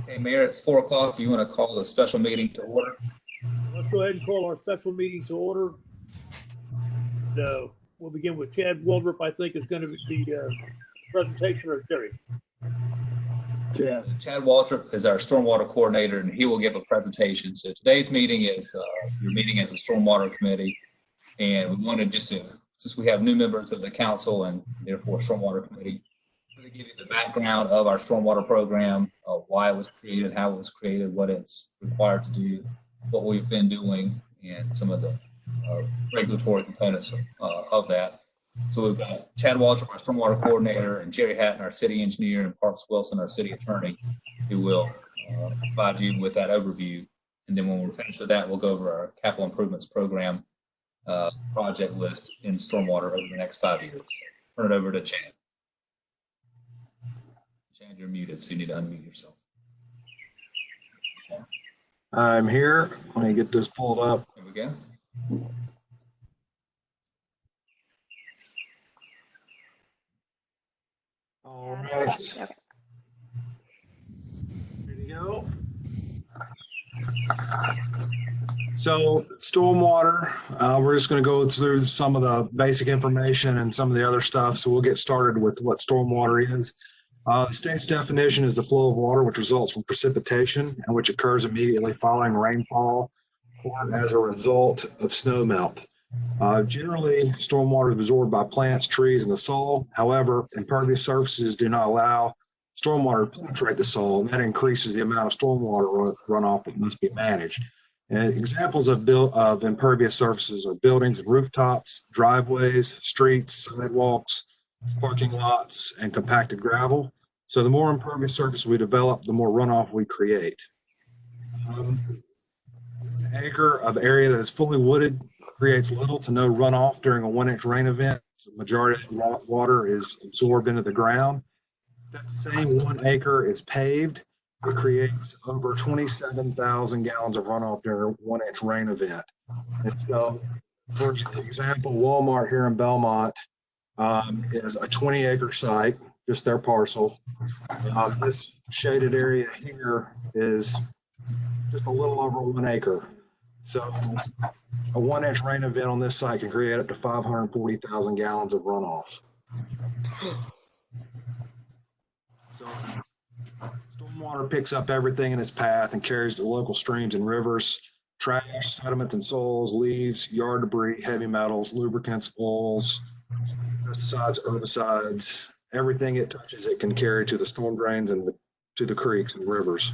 Okay, Mayor, it's 4 o'clock. You want to call the special meeting to order? Let's go ahead and call our special meeting to order. We'll begin with Chad Waldrop, I think, is going to be the presentation, or Terry? Yeah. Chad Waldrop is our stormwater coordinator, and he will give a presentation. So today's meeting is your meeting as a stormwater committee, and we wanted just to, since we have new members of the council and therefore stormwater committee, to give you the background of our stormwater program, why it was created, how it was created, what it's required to do, what we've been doing, and some of the regulatory components of that. So we've got Chad Waldrop, our stormwater coordinator, and Jerry Hatton, our city engineer, and Parks Wilson, our city attorney, who will provide you with that overview. And then when we're finished with that, we'll go over our capital improvements program project list in stormwater over the next 5 years. Turn it over to Chad. Chad, you're muted, so you need to unmute yourself. I'm here. Let me get this pulled up. There we go. All right. Okay. There you go. So stormwater, we're just going to go through some of the basic information and some of the other stuff. So we'll get started with what stormwater is. The state's definition is the flow of water which results from precipitation and which occurs immediately following rainfall or as a result of snow melt. Generally, stormwater is absorbed by plants, trees, and the soil. However, impervious surfaces do not allow stormwater to penetrate the soil, and that increases the amount of stormwater runoff that must be managed. And examples of impervious surfaces are buildings and rooftops, driveways, streets, sidewalks, parking lots, and compacted gravel. So the more impervious surface we develop, the more runoff we create. An acre of area that is fully wooded creates little to no runoff during a 1-inch rain event. So the majority of the water is absorbed into the ground. That same 1 acre is paved. It creates over 27,000 gallons of runoff during a 1-inch rain event. And so, for example, Walmart here in Belmont is a 20-acre site, just their parcel. This shaded area here is just a little over 1 acre. So a 1-inch rain event on this site can create up to 540,000 gallons of runoff. So stormwater picks up everything in its path and carries to local streams and rivers, trash, sediments and soils, leaves, yard debris, heavy metals, lubricants, oils, pesticides, herbicides, everything it touches it can carry to the storm drains and to the creeks and rivers.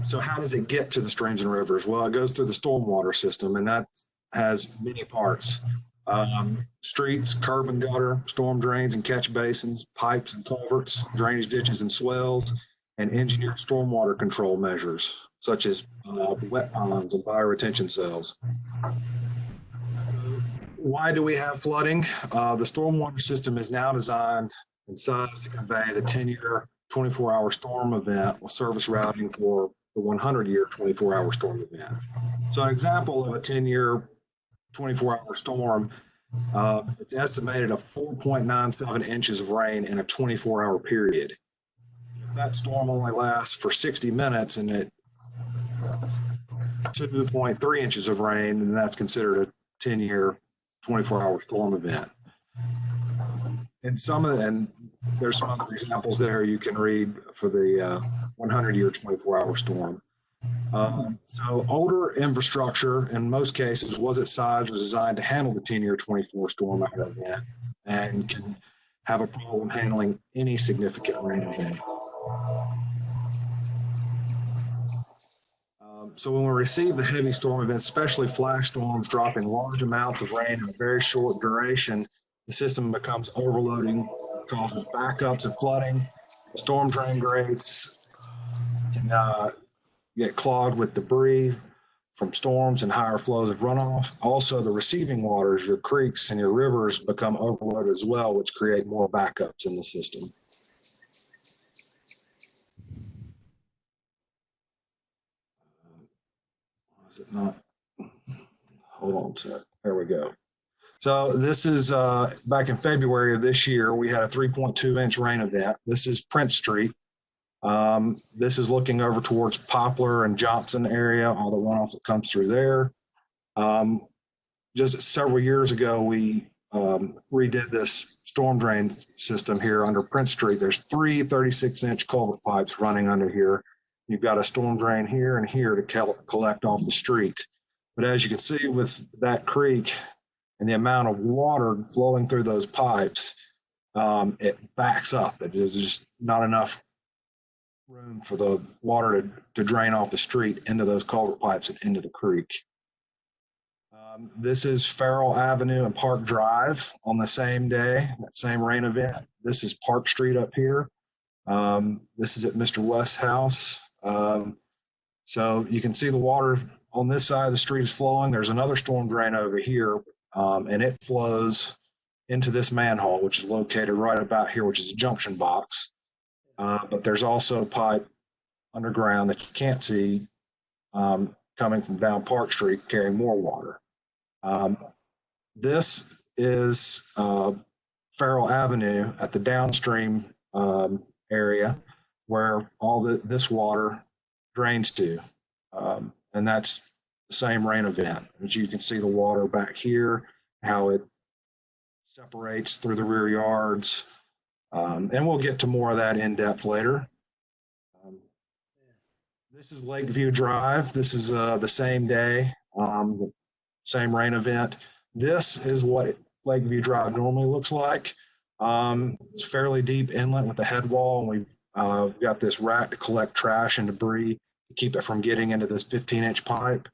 So how does it get to the streams and rivers? Well, it goes through the stormwater system, and that has many parts. Streets, curb and gutter, storm drains and catch basins, pipes and culverts, drainage ditches and swells, and engineered stormwater control measures, such as wet ponds and bioretention cells. Why do we have flooding? The stormwater system is now designed and sized to convey the 10-year, 24-hour storm event with service routing for the 100-year, 24-hour storm event. So an example of a 10-year, 24-hour storm, it's estimated of 4.97 inches of rain in a 24-hour period. If that storm only lasts for 60 minutes and it 2.3 inches of rain, then that's considered a 10-year, 24-hour storm event. And there's some other examples there you can read for the 100-year, 24-hour storm. So older infrastructure, in most cases, was its size was designed to handle the 10-year, 24 storm event and can have a problem handling any significant rain event. So when we receive the heavy storm events, especially flash storms dropping large amounts of rain in a very short duration, the system becomes overloading, causes backups and flooding. Storm drain grates can get clogged with debris from storms and higher flows of runoff. Also, the receiving waters, your creeks and your rivers, become overloaded as well, which create more backups in the system. Is it not? Hold on a sec. There we go. So this is back in February of this year, we had a 3.2-inch rain event. This is Prince Street. This is looking over towards Poplar and Johnson area, all the runoff that comes through there. Just several years ago, we redid this storm drain system here under Prince Street. There's three 36-inch culvert pipes running under here. You've got a storm drain here and here to collect off the street. But as you can see with that creek and the amount of water flowing through those pipes, it backs up. There's just not enough room for the water to drain off the street into those culvert pipes and into the creek. This is Farrell Avenue and Park Drive on the same day, that same rain event. This is Park Street up here. This is at Mr. West's house. So you can see the water on this side of the street is flowing. There's another storm drain over here, and it flows into this manhole, which is located right about here, which is a junction box. But there's also a pipe underground that you can't see coming from down Park Street carrying more water. This is Farrell Avenue at the downstream area where all this water drains to. And that's the same rain event. As you can see the water back here, how it separates through the rear yards. And we'll get to more of that in depth later. This is Lakeview Drive. This is the same day, the same rain event. This is what Lakeview Drive normally looks like. It's a fairly deep inlet with a head wall, and we've got this rack to collect trash and debris to keep it from getting into this 15-inch pipe.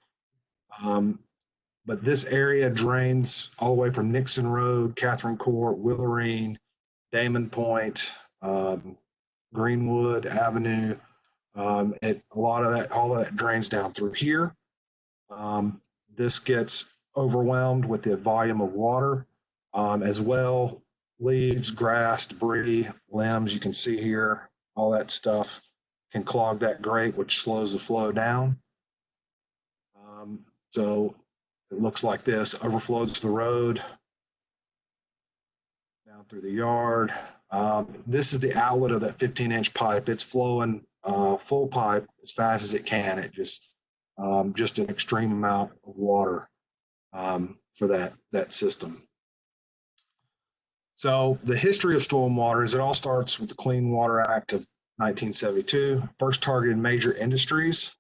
But this area drains all the way from Nixon Road, Catherine Court, Willerine, Damon Point, Greenwood Avenue. All of that drains down through here. This gets overwhelmed with the volume of water, as well. Leaves, grass, debris, limbs, you can see here, all that stuff can clog that grate, which slows the flow down. So it looks like this, overflows the road, down through the yard. This is the outlet of that 15-inch pipe. It's flowing full pipe as fast as it can. It just an extreme amount of water for that system. So the history of stormwater is it all starts with the Clean Water Act of 1972, first targeted major industries,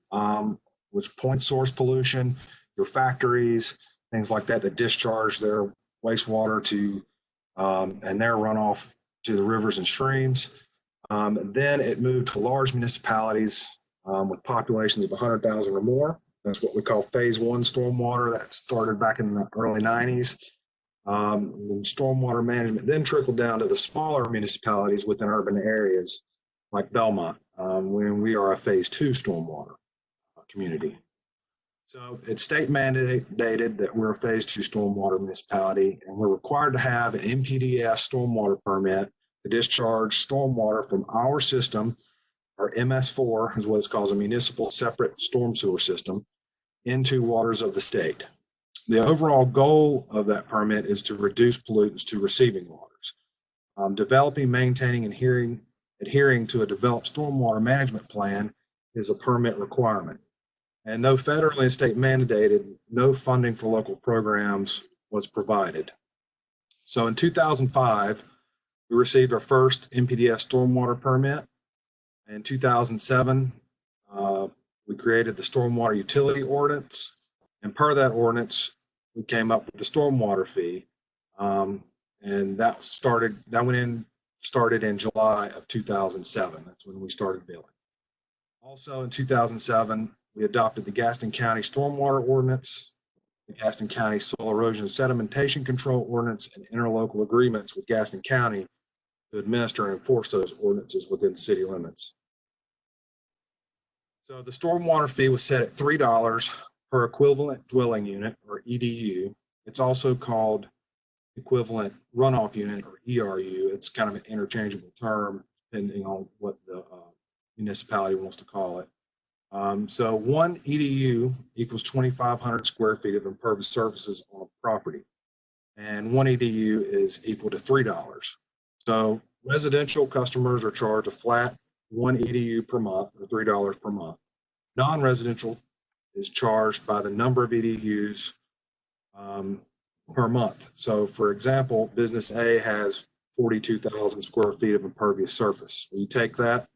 which point source pollution, your factories, things like that discharge their wastewater to and their runoff to the rivers and streams. Then it moved to large municipalities with populations of 100,000 or more. That's what we call phase one stormwater. That started back in the early 90s. And stormwater management then trickled down to the smaller municipalities within urban areas like Belmont, when we are a phase two stormwater community. So it's state mandated that we're a phase two stormwater municipality, and we're required to have an MPDS stormwater permit to discharge stormwater from our system, our MS4 is what it's called, a municipal separate storm sewer system, into waters of the state. The overall goal of that permit is to reduce pollutants to receiving waters. Developing, maintaining, and adhering to a developed stormwater management plan is a permit requirement. And though federally and state mandated, no funding for local programs was provided. So in 2005, we received our first MPDS stormwater permit. In 2007, we created the Stormwater Utility Ordinance. And per that ordinance, we came up with the stormwater fee. And that started in July of 2007. That's when we started billing. Also in 2007, we adopted the Gaston County Stormwater Ordinance, the Gaston County Soil Erosion and Sedimentation Control Ordinance, and interlocal agreements with Gaston County to administer and enforce those ordinances within city limits. So the stormwater fee was set at $3 per equivalent dwelling unit, or EDU. It's also called equivalent runoff unit, or ERU. It's kind of an interchangeable term depending on what the municipality wants to call it. So one EDU equals 2,500 square feet of impervious surfaces on a property, and one EDU is equal to $3. So residential customers are charged a flat one EDU per month, or $3 per month. Non-residential is charged by the number of EDUs per month. So for example, business A has 42,000 square feet of impervious surface. You take that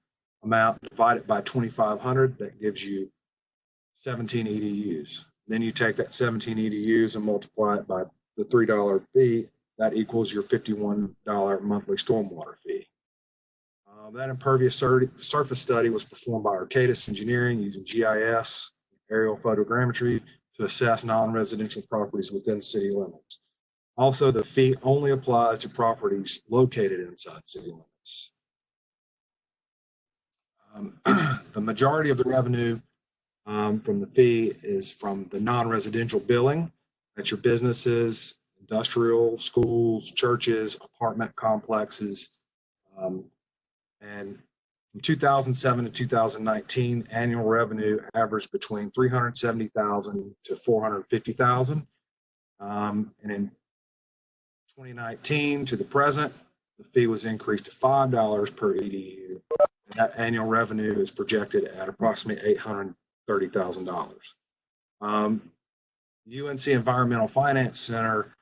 amount, divide it by 2,500, that gives you 17 EDUs. Then you take that 17 EDUs and multiply it by the $3 fee, that equals your $51 monthly stormwater fee. That impervious surface study was performed by Arcadis Engineering using GIS, aerial photogrammetry, to assess non-residential properties within city limits. Also, the fee only applies to properties located inside city limits. The majority of the revenue from the fee is from the non-residential billing. That's your businesses, industrial, schools, churches, apartment complexes. And from 2007 to 2019, annual revenue averaged between $370,000 to $450,000. And in 2019 to the present, the fee was increased to $5 per EDU. And that annual revenue is projected at approximately $830,000. UNC Environmental Finance Center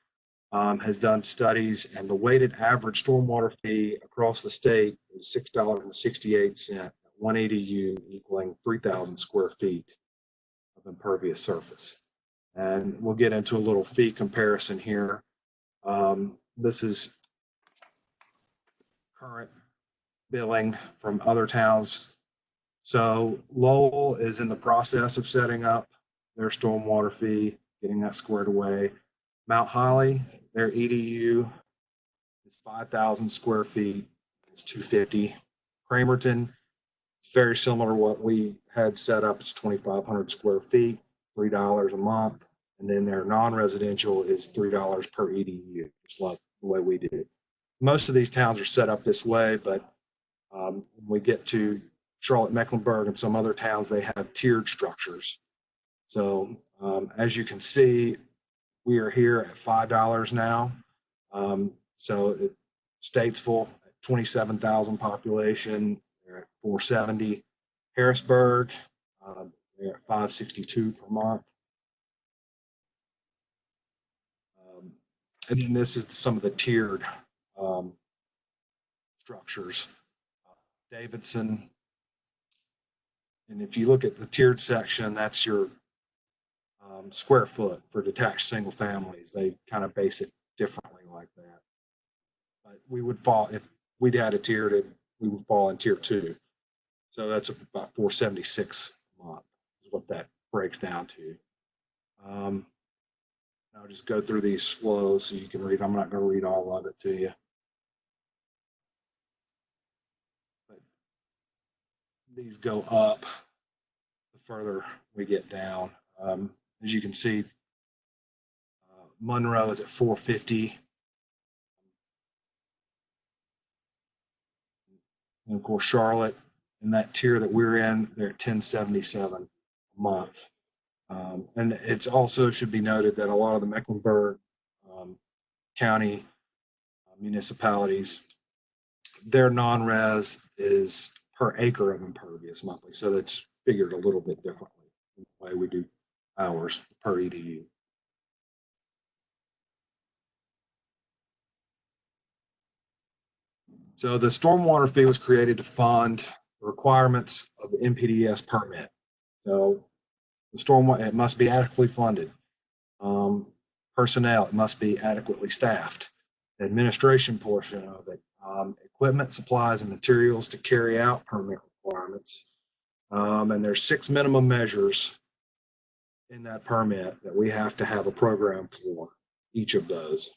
has done studies, and the weighted average stormwater fee across the state is $6.68, one EDU equaling 3,000 square feet of impervious surface. And we'll get into a little fee comparison here. This is current billing from other towns. So Lowell is in the process of setting up their stormwater fee, getting that squared away. Mount Holly, their EDU is 5,000 square feet. It's $250. Cramerton, it's very similar to what we had set up. It's 2,500 square feet, $3 a month. And then their non-residential is $3 per EDU, just like the way we did. Most of these towns are set up this way, but when we get to Charlotte, Mecklenburg, and some other towns, they have tiered structures. So as you can see, we are here at $5 now. So Statesville, 27,000 population, they're at $470. Harrisburg, they're at $562 per month. And then this is some of the tiered structures. Davidson, and if you look at the tiered section, that's your square foot for detached single families. They kind of base it differently like that. But we would fall, if we'd had a tiered, we would fall in tier 2. So that's about $476 a month is what that breaks down to. I'll just go through these slow so you can read. I'm not going to read all of it to you. But these go up the further we get down. As you can see, Monroe is at $450. And of course, Charlotte, in that tier that we're in, they're at $1077 a month. And it's also should be noted that a lot of the Mecklenburg County municipalities, their non-res is per acre of impervious monthly. So that's figured a little bit differently than the way we do ours per EDU. So the stormwater fee was created to fund the requirements of the NPDES permit. So the stormwater, it must be adequately funded. Personnel, it must be adequately staffed. The administration portion of it, equipment, supplies, and materials to carry out permit requirements. And there's 6 minimum measures in that permit that we have to have a program for each of those.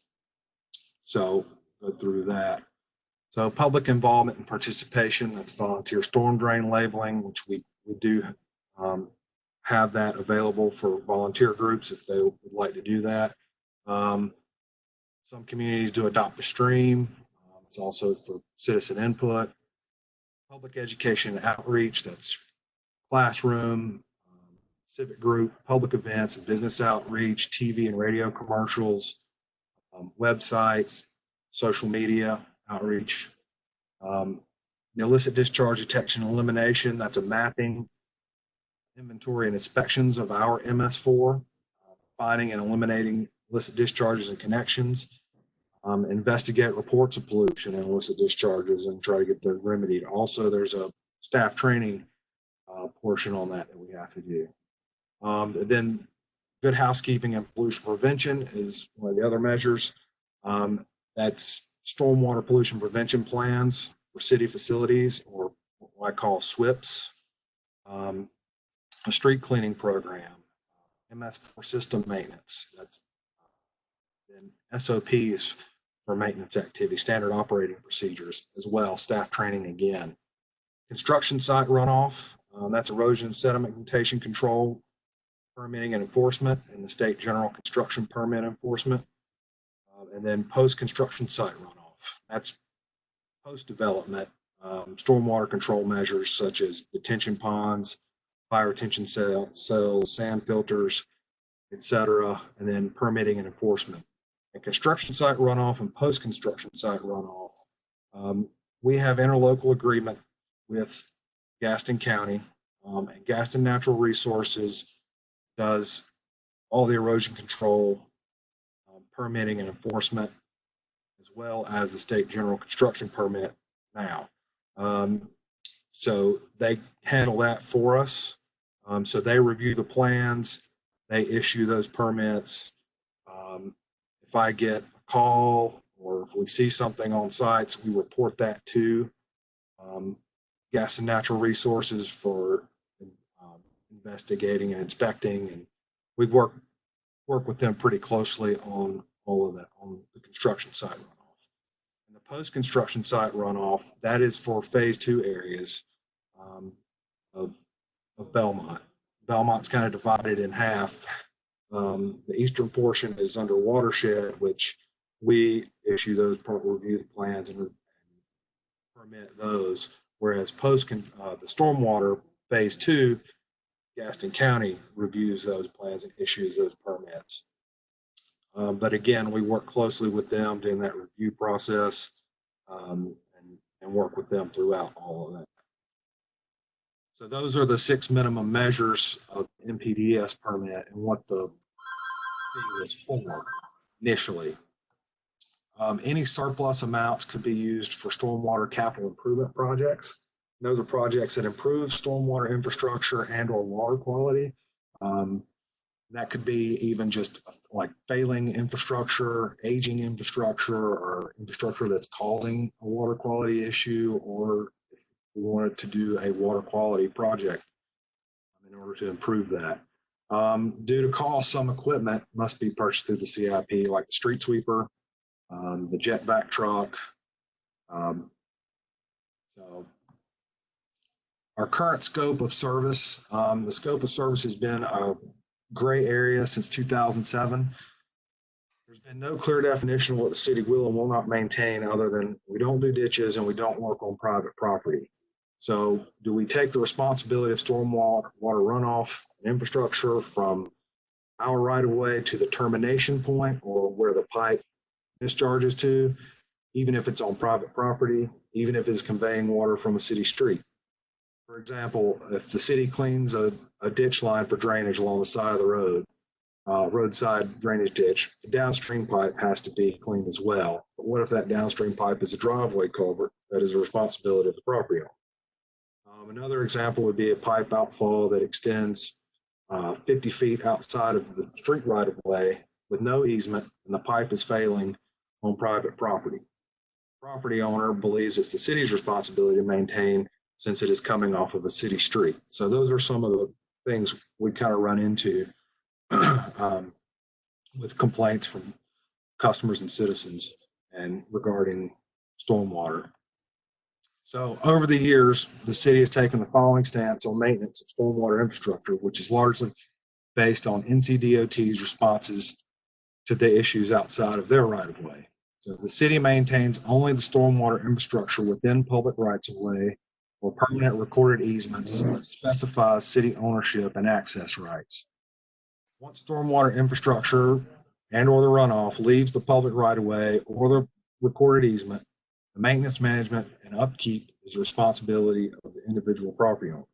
So go through that. So public involvement and participation, that's volunteer storm drain labeling, which we do have that available for volunteer groups if they would like to do that. Some communities do adopt a stream. It's also for citizen input. Public education and outreach, that's classroom, civic group, public events, and business outreach, TV and radio commercials, websites, social media outreach. The illicit discharge detection and elimination, that's a mapping, inventory, and inspections of our MS4, finding and eliminating illicit discharges and connections, investigate reports of pollution and illicit discharges and try to get those remedied. Also, there's a staff training portion on that we have to do. Then good housekeeping and pollution prevention is one of the other measures. That's stormwater pollution prevention plans for city facilities, or what I call SWIPs, a street cleaning program, MS4 system maintenance, that's then SOPs for maintenance activity, standard operating procedures as well, staff training again. Construction site runoff, that's erosion and sedimentation control, permitting and enforcement, and the state general construction permit enforcement. And then post-construction site runoff, that's post-development, stormwater control measures such as detention ponds, fire retention cells, sand filters, etc., and then permitting and enforcement. And construction site runoff and post-construction site runoff, we have interlocal agreement with Gaston County, and Gaston Natural Resources does all the erosion control, permitting and enforcement, as well as the state general construction permit now. So they handle that for us. So they review the plans, they issue those permits. If I get a call or if we see something on sites, we report that to Gaston Natural Resources for investigating and inspecting, and we work with them pretty closely on all of that, on the construction site runoff. And the post-construction site runoff, that is for phase 2 areas of Belmont. Belmont's kind of divided in half. The eastern portion is under watershed, which we issue those, review the plans and permit those. Whereas the stormwater phase 2, Gaston County reviews those plans and issues those permits. But again, we work closely with them during that review process, and work with them throughout all of that. So those are the 6 minimum measures of NPDES permit and what the fee was for initially. Any surplus amounts could be used for stormwater capital improvement projects. Those are projects that improve stormwater infrastructure and or water quality. That could be even just like failing infrastructure, aging infrastructure, or infrastructure that's causing a water quality issue, or if we wanted to do a water quality project in order to improve that. Due to cost, some equipment must be purchased through the CIP, like the street sweeper, the jet vac truck. So our current scope of service, the scope of service has been a gray area since 2007. There's been no clear definition of what the city will and will not maintain, other than we don't do ditches and we don't work on private property. So do we take the responsibility of stormwater runoff and infrastructure from our right of way to the termination point, or where the pipe discharges to, even if it's on private property, even if it's conveying water from a city street? For example, if the city cleans a ditch line for drainage along the side of the road, roadside drainage ditch, the downstream pipe has to be cleaned as well. But what if that downstream pipe is a driveway culvert? That is the responsibility of the property owner. Another example would be a pipe outfall that extends 50 feet outside of the street right of way with no easement, and the pipe is failing on private property. The property owner believes it's the city's responsibility to maintain, since it is coming off of a city street. So those are some of the things we kind of run into with complaints from customers and citizens and regarding stormwater. So over the years, the city has taken the following stance on maintenance of stormwater infrastructure, which is largely based on NCDOT's responses to the issues outside of their right of way. So the city maintains only the stormwater infrastructure within public rights of way or permanent recorded easements that specifies city ownership and access rights. Once stormwater infrastructure and or the runoff leaves the public right of way or the recorded easement, the maintenance, management, and upkeep is the responsibility of the individual property owner.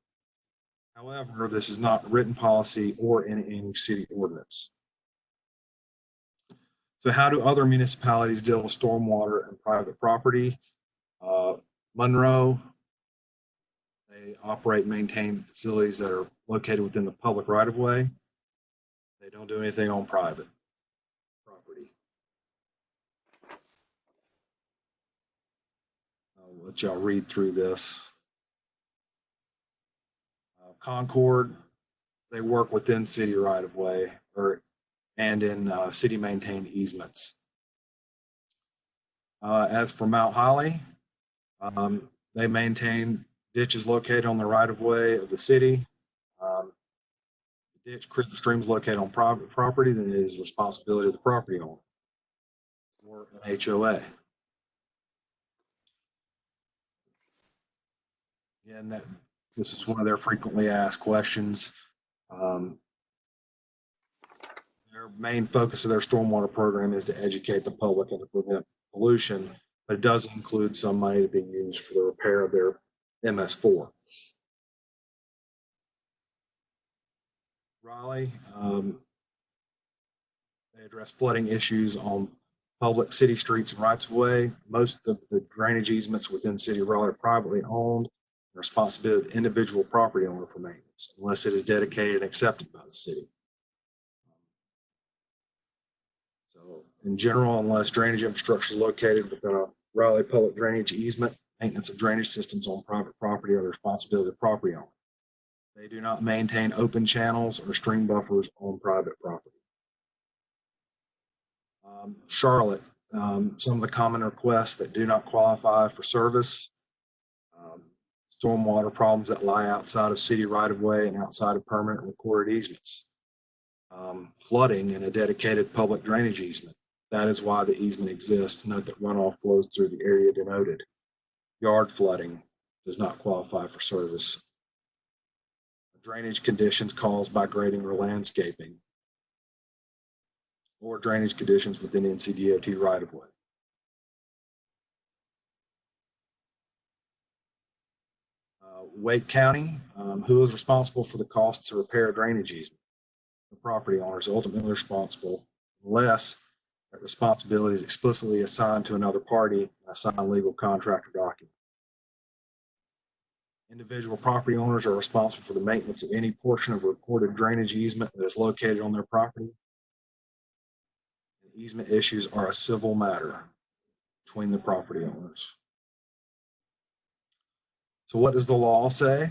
However, this is not written policy or in any city ordinance. So how do other municipalities deal with stormwater and private property? Monroe, they operate and maintain facilities that are located within the public right-of-way. They don't do anything on private property. I'll let y'all read through this. Concord, they work within city right-of-way and in city-maintained easements. As for Mount Holly, they maintain ditches located on the right-of-way of the city. The ditch, creek, streams located on private property, then it is responsibility of the property owner or an HOA. Again, this is one of their frequently asked questions. Their main focus of their stormwater program is to educate the public and to prevent pollution, but it does include some money to be used for the repair of their MS4. Raleigh, they address flooding issues on public city streets and rights of way. Most of the drainage easements within City of Raleigh are privately owned. The responsibility of the individual property owner for maintenance, unless it is dedicated and accepted by the city. So in general, unless drainage infrastructure is located within a Raleigh public drainage easement, maintenance of drainage systems on private property are the responsibility of the property owner. They do not maintain open channels or stream buffers on private property. Charlotte, some of the common requests that do not qualify for service, stormwater problems that lie outside of city right-of-way and outside of permanent recorded easements. Flooding in a dedicated public drainage easement. That is why the easement exists. Note that runoff flows through the area denoted. Yard flooding does not qualify for service. Drainage conditions caused by grading or landscaping, or drainage conditions within NCDOT right-of-way. Wake County, who is responsible for the costs to repair a drainage easement? The property owner is ultimately responsible unless that responsibility is explicitly assigned to another party in a signed legal contract or document. Individual property owners are responsible for the maintenance of any portion of a recorded drainage easement that is located on their property. And easement issues are a civil matter between the property owners. So what does the law say?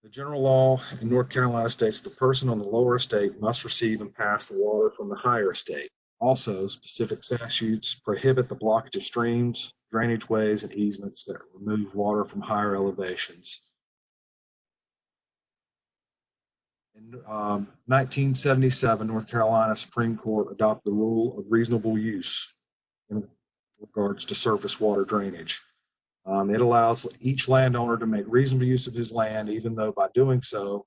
The general law in North Carolina states the person on the lower estate must receive and pass the water from the higher estate. Also, specific statutes prohibit the blockage of streams, drainage ways, and easements that remove water from higher elevations. In 1977, North Carolina Supreme Court adopted the rule of reasonable use in regards to surface water drainage. It allows each landowner to make reasonable use of his land, even though by doing so,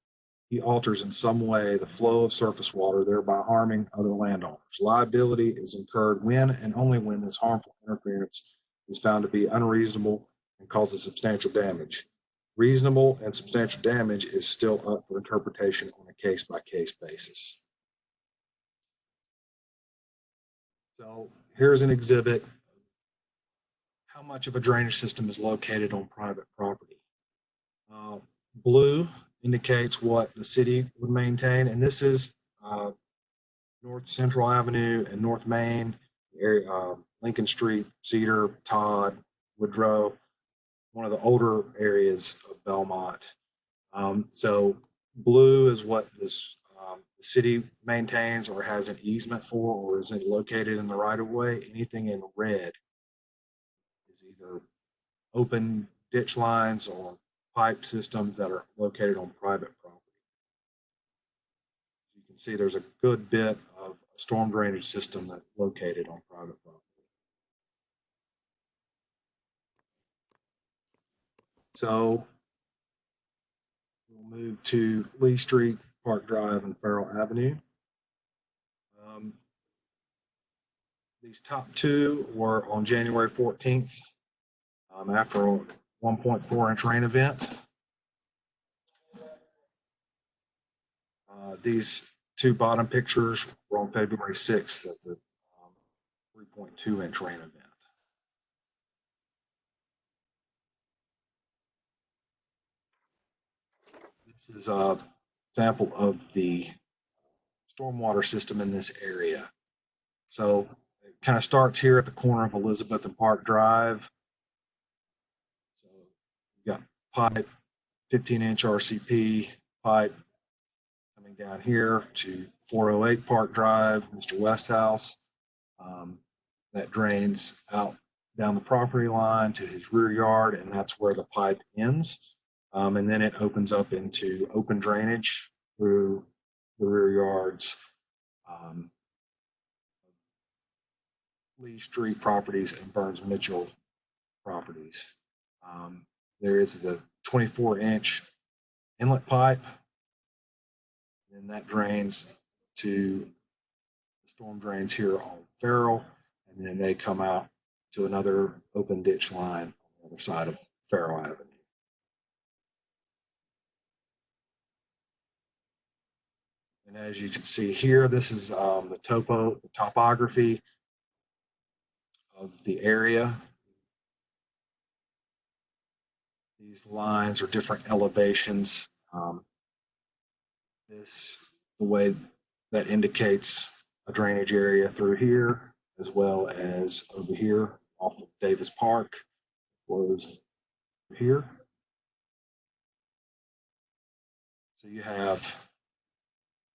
he alters in some way the flow of surface water, thereby harming other landowners. Liability is incurred when and only when this harmful interference is found to be unreasonable and causes substantial damage. Reasonable and substantial damage is still up for interpretation on a case-by-case basis. So here's an exhibit. How much of a drainage system is located on private property? Blue indicates what the city would maintain, and this is North Central Avenue and North Main, area, Lincoln Street, Cedar, Todd, Woodrow, one of the older areas of Belmont. So blue is what this the city maintains or has an easement for, or is it located in the right of way. Anything in red is either open ditch lines or pipe systems that are located on private property. You can see there's a good bit of a storm drainage system that's located on private property. So we'll move to Lee Street, Park Drive, and Farrell Avenue. These top two were on January 14th. After 1.4-inch rain event. These two bottom pictures were on February 6th at the 3.2-inch rain event. This is a sample of the stormwater system in this area. So it kind of starts here at the corner of Elizabeth and Park Drive. So you've got pipe, 15-inch RCP pipe coming down here to 408 Park Drive, Mr. Westhouse. That drains out down the property line to his rear yard, and that's where the pipe ends. And then it opens up into open drainage through the rear yards, Lee Street properties and Burns Mitchell properties. There is the 24-inch inlet pipe, and that drains to the storm drains here on Farrell, and then they come out to another open ditch line on the other side of Farrell Avenue. And as you can see here, this is the topography of the area. These lines are different elevations. The way that indicates a drainage area through here, as well as over here off of Davis Park, flows here. So you have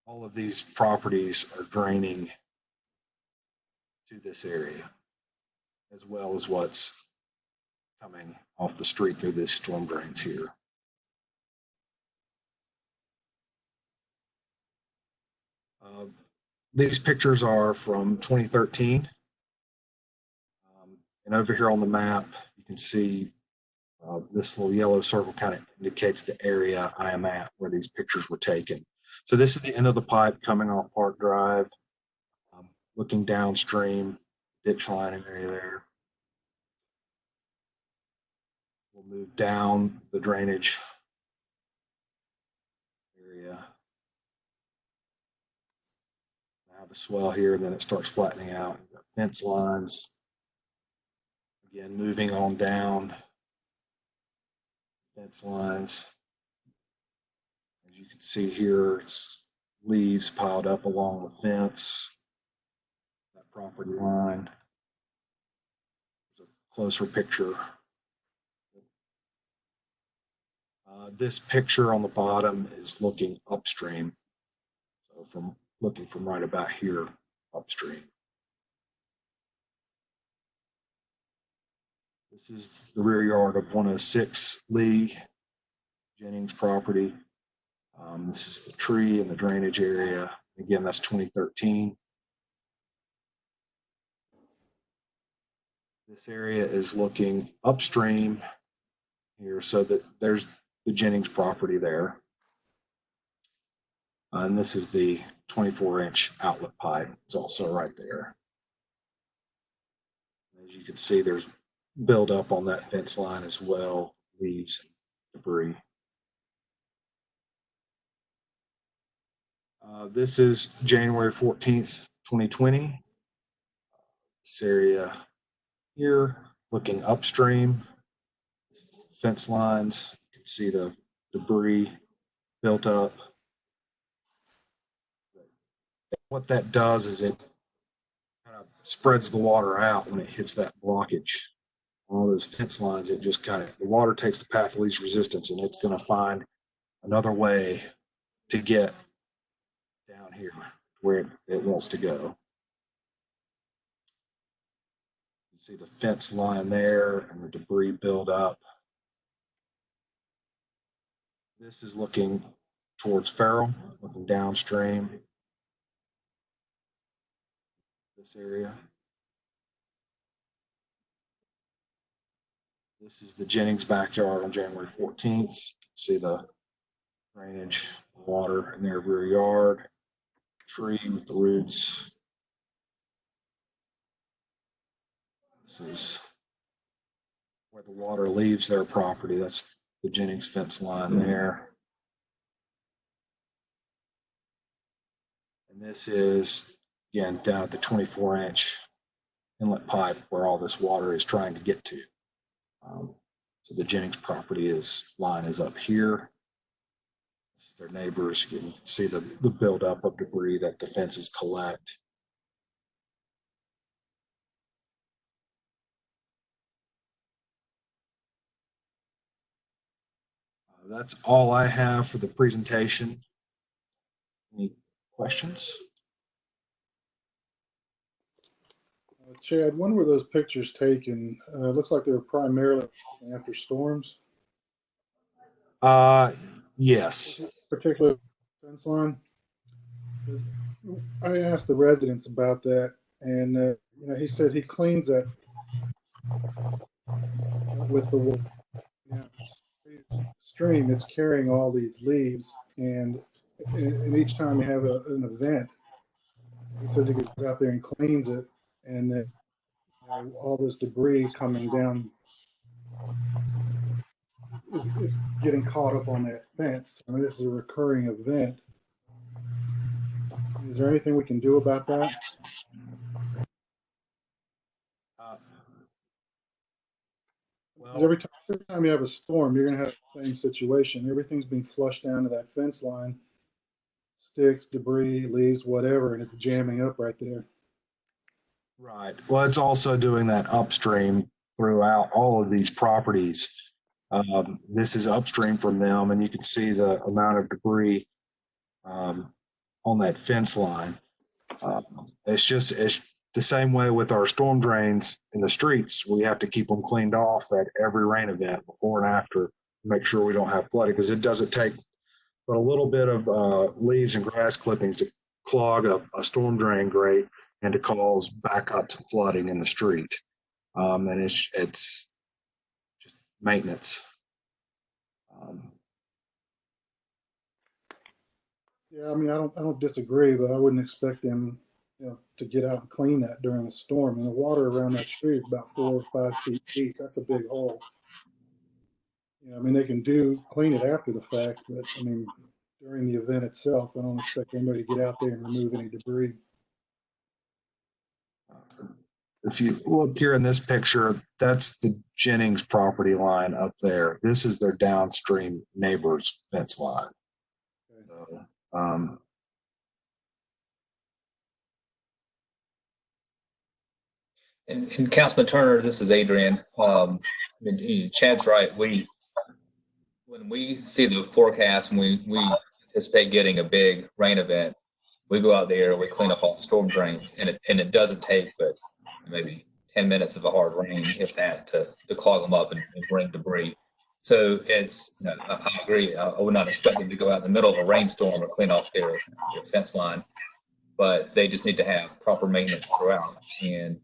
all of these properties are draining to this area, as well as what's coming off the street through this storm drains here. These pictures are from 2013. And over here on the map, you can see this little yellow circle kind of indicates the area I am at where these pictures were taken. So this is the end of the pipe coming off Park Drive, looking downstream, ditch line area there. We'll move down the drainage area. I have a swell here, and then it starts flattening out. You've got fence lines. Again, moving on down, fence lines. As you can see here, it's leaves piled up along the fence, that property line. There's a closer picture. This picture on the bottom is looking upstream. So looking from right about here upstream. This is the rear yard of 106 Lee Jennings property. This is the tree and the drainage area. Again, that's 2013. This area is looking upstream here, so that there's the Jennings property there. And this is the 24-inch outlet pipe. It's also right there. As you can see, there's buildup on that fence line as well, leaves, debris. This is January 14th, 2020. This area here, looking upstream, fence lines, you can see the debris built up. What that does is it kind of spreads the water out when it hits that blockage. All those fence lines, it just kind of, the water takes the path of least resistance, and it's going to find another way to get down here where it wants to go. You see the fence line there and the debris build up. This is looking towards Farrell, looking downstream. This area. This is the Jennings backyard on January 14th. See the drainage, water in their rear yard, tree with the roots. This is where the water leaves their property. That's the Jennings fence line there. And this is, again, down at the 24-inch inlet pipe where all this water is trying to get to. So the Jennings property line is up here. This is their neighbors. You can see the buildup of debris that the fences collect. That's all I have for the presentation. Any questions? Chad, when were those pictures taken? It looks like they were primarily after storms. Yes. Particular fence line. I asked the residents about that, and you know, he said he cleans that with the stream. It's carrying all these leaves, and each time you have an event, he says he goes out there and cleans it, and then all this debris coming down is getting caught up on that fence. I mean, this is a recurring event. Is there anything we can do about that? Well, every time you have a storm, you're going to have the same situation. Everything's being flushed down to that fence line, sticks, debris, leaves, whatever, and it's jamming up right there. right. Well, it's also doing that upstream throughout all of these properties. This is upstream from them, and you can see the amount of debris on that fence line. It's the same way with our storm drains in the streets. We have to keep them cleaned off at every rain event, before and after, to make sure we don't have flooding, because it doesn't take but a little bit of leaves and grass clippings to clog a storm drain grate and to cause backup to flooding in the street. And it's just maintenance. Yeah, I mean, I don't disagree, but I wouldn't expect them, to get out and clean that during a storm. And the water around that street is about 4 or 5 feet deep. That's a big hole. I mean, they can clean it after the fact, but I mean, during the event itself, I don't expect anybody to get out there and remove any debris. If you look here in this picture, that's the Jennings property line up there. This is their downstream neighbor's fence line. So, and Councilman Turner, this is Adrian. Chad's right. When we see the forecast and we anticipate getting a big rain event, we go out there, we clean up all the storm drains, and it doesn't take but maybe 10 minutes of a hard rain, if that, to clog them up and bring debris. So it's, I agree. I would not expect them to go out in the middle of a rainstorm or clean off their fence line, but they just need to have proper maintenance throughout and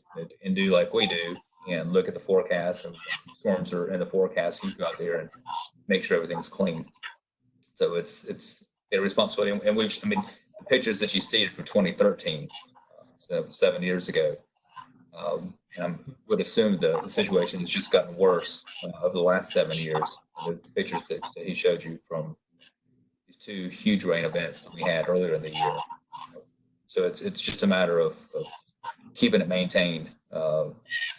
do like we do and look at the forecast. And storms are in the forecast, you go out there and make sure everything's clean. So it's their responsibility. And the pictures that you see are from 2013, so 7 years ago. And I would assume the situation has just gotten worse over the last 7 years. The pictures that he showed you from these 2 huge rain events that we had earlier in the year. So it's just a matter of keeping it maintained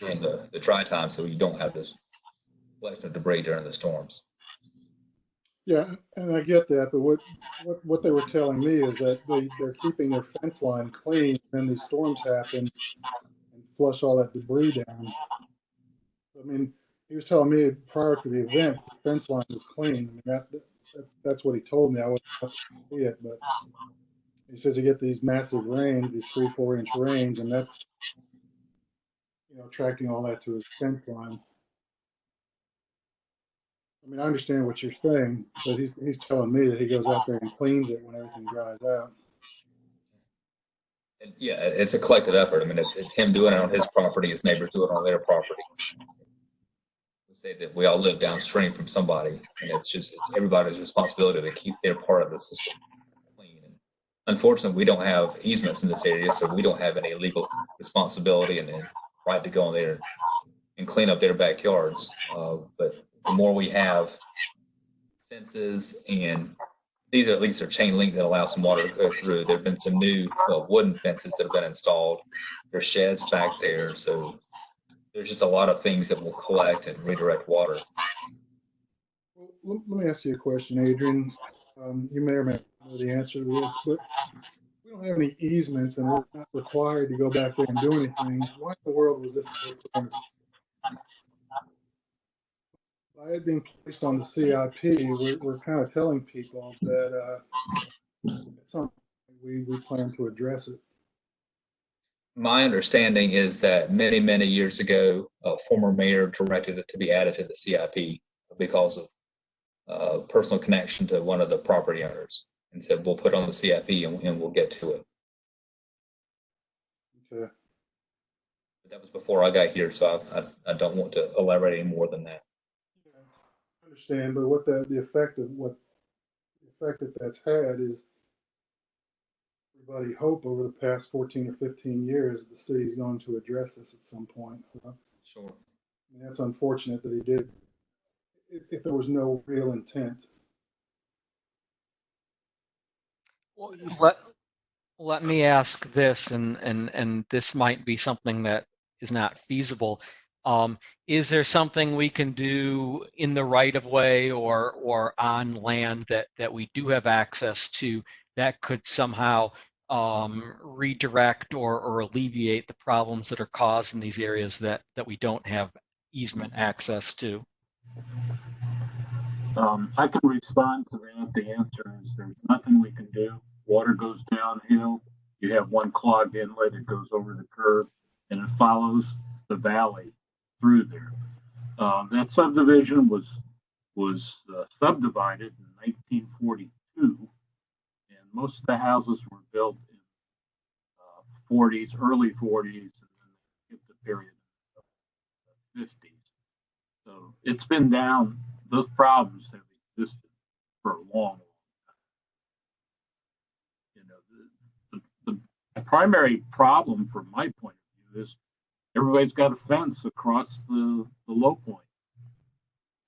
during the dry time, so you don't have this collection of debris during the storms. Yeah, and I get that, but what they were telling me is that they're keeping their fence line clean, and these storms happen and flush all that debris down. I mean, he was telling me prior to the event, the fence line was clean. I mean, that's what he told me. I wouldn't have to see it, but he says you get these massive rains, these 3-4 inch rains, and that's attracting all that to his fence line. I mean, I understand what you're saying, but he's telling me that he goes out there and cleans it when everything dries out. And yeah, it's a collective effort. I mean, it's him doing it on his property, his neighbors doing it on their property. We say that we all live downstream from somebody, and it's everybody's responsibility to keep their part of the system clean. And unfortunately, we don't have easements in this area, so we don't have any legal responsibility and right to go in there and and clean up their backyards. But the more we have fences, and these are at least are chain link that allow some water to go through. There have been some new wooden fences that have been installed. There's sheds back there. So there's just a lot of things that will collect and redirect water. Well, let me ask you a question, Adrian. You may or may not know the answer to this, but we don't have any easements and we're not required to go back there and do anything. Why in the world was this? I had been placed on the CIP. We're kind of telling people that it's something we plan to address it. My understanding is that many, many years ago, a former mayor directed it to be added to the CIP because of personal connection to one of the property owners, and said, we'll put it on the CIP and we'll get to it. Okay. But that was before I got here, so I don't want to elaborate any more than that. I understand, but what the effect that that's had is everybody hope over the past 14 or 15 years the city's going to address this at some point. Sure. I mean, that's unfortunate that he did. If there was no real intent. Well, let me ask this, and this might be something that is not feasible. Is there something we can do in the right of way or on land that we do have access to that could somehow redirect or alleviate the problems that are caused in these areas that we don't have easement access to? I can respond to that. The answer is there's nothing we can do. Water goes downhill. You have one clogged inlet, it goes over the curb, and it follows the valley through there. That subdivision was subdivided in 1942, and most of the houses were built in 40s, early 40s, and then hit the period of the 50s. So it's been down. Those problems have existed for a long time. You know, the primary problem from my point of view is everybody's got a fence across the low point,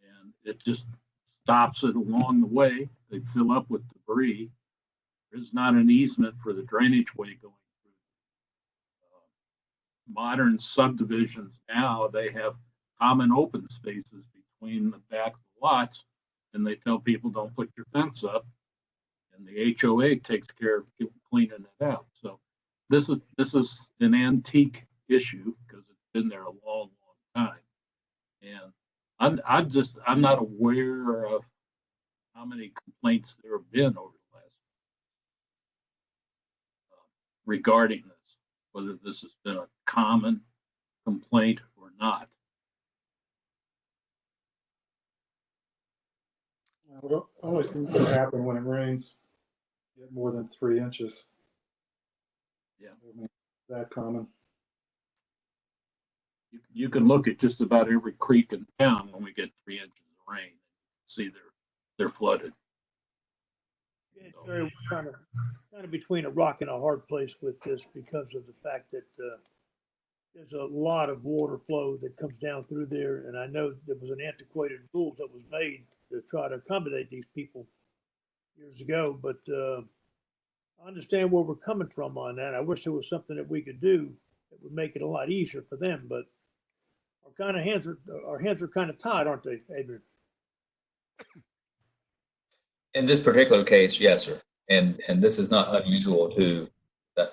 and it just stops it along the way. They fill up with debris. There's not an easement for the drainage way going through. Modern subdivisions now, they have common open spaces between the back of the lots, and they tell people don't put your fence up, and the HOA takes care of cleaning it out. So this is an antique issue because it's been there a long, long time, and I'm not aware of how many complaints there have been over the last regarding this, whether this has been a common complaint or not. It only seems to happen when it rains. Get more than 3 inches. Yeah. I mean, that common. You can look at just about every creek in town when we get 3 inches of rain. See they're flooded. Yeah, Jerry, we're kind of between a rock and a hard place with this because of the fact that there's a lot of water flow that comes down through there, and I know there was an antiquated rule that was made to try to accommodate these people years ago, but I understand where we're coming from on that. I wish there was something that we could do that would make it a lot easier for them, but our hands are kind of tied, aren't they, Adrian? In this particular case, yes, sir. And this is not unusual to